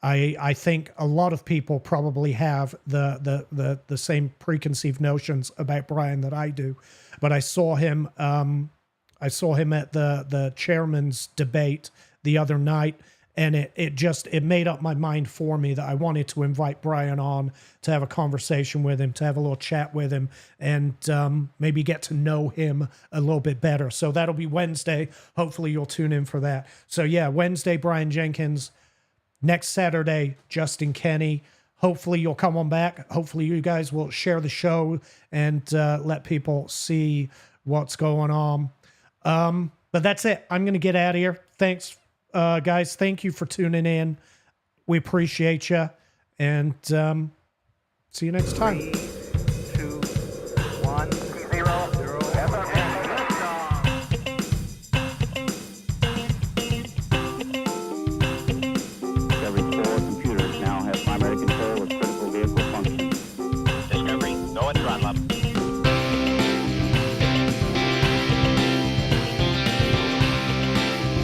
I think a lot of people probably have the same preconceived notions about Brian that I do. But I saw him at the chairman's debate the other night. And it made up my mind for me that I wanted to invite Brian on to have a conversation with him, to have a little chat with him, and maybe get to know him a little bit better. So that'll be Wednesday. Hopefully you'll tune in for that. So yeah, Wednesday, Brian Jenkins. Next Saturday, Justin Kenny. Hopefully you'll come on back. Hopefully you guys will share the show and let people see what's going on. But that's it. I'm going to get out of here. Thanks, guys. Thank you for tuning in. We appreciate you. And see you next time.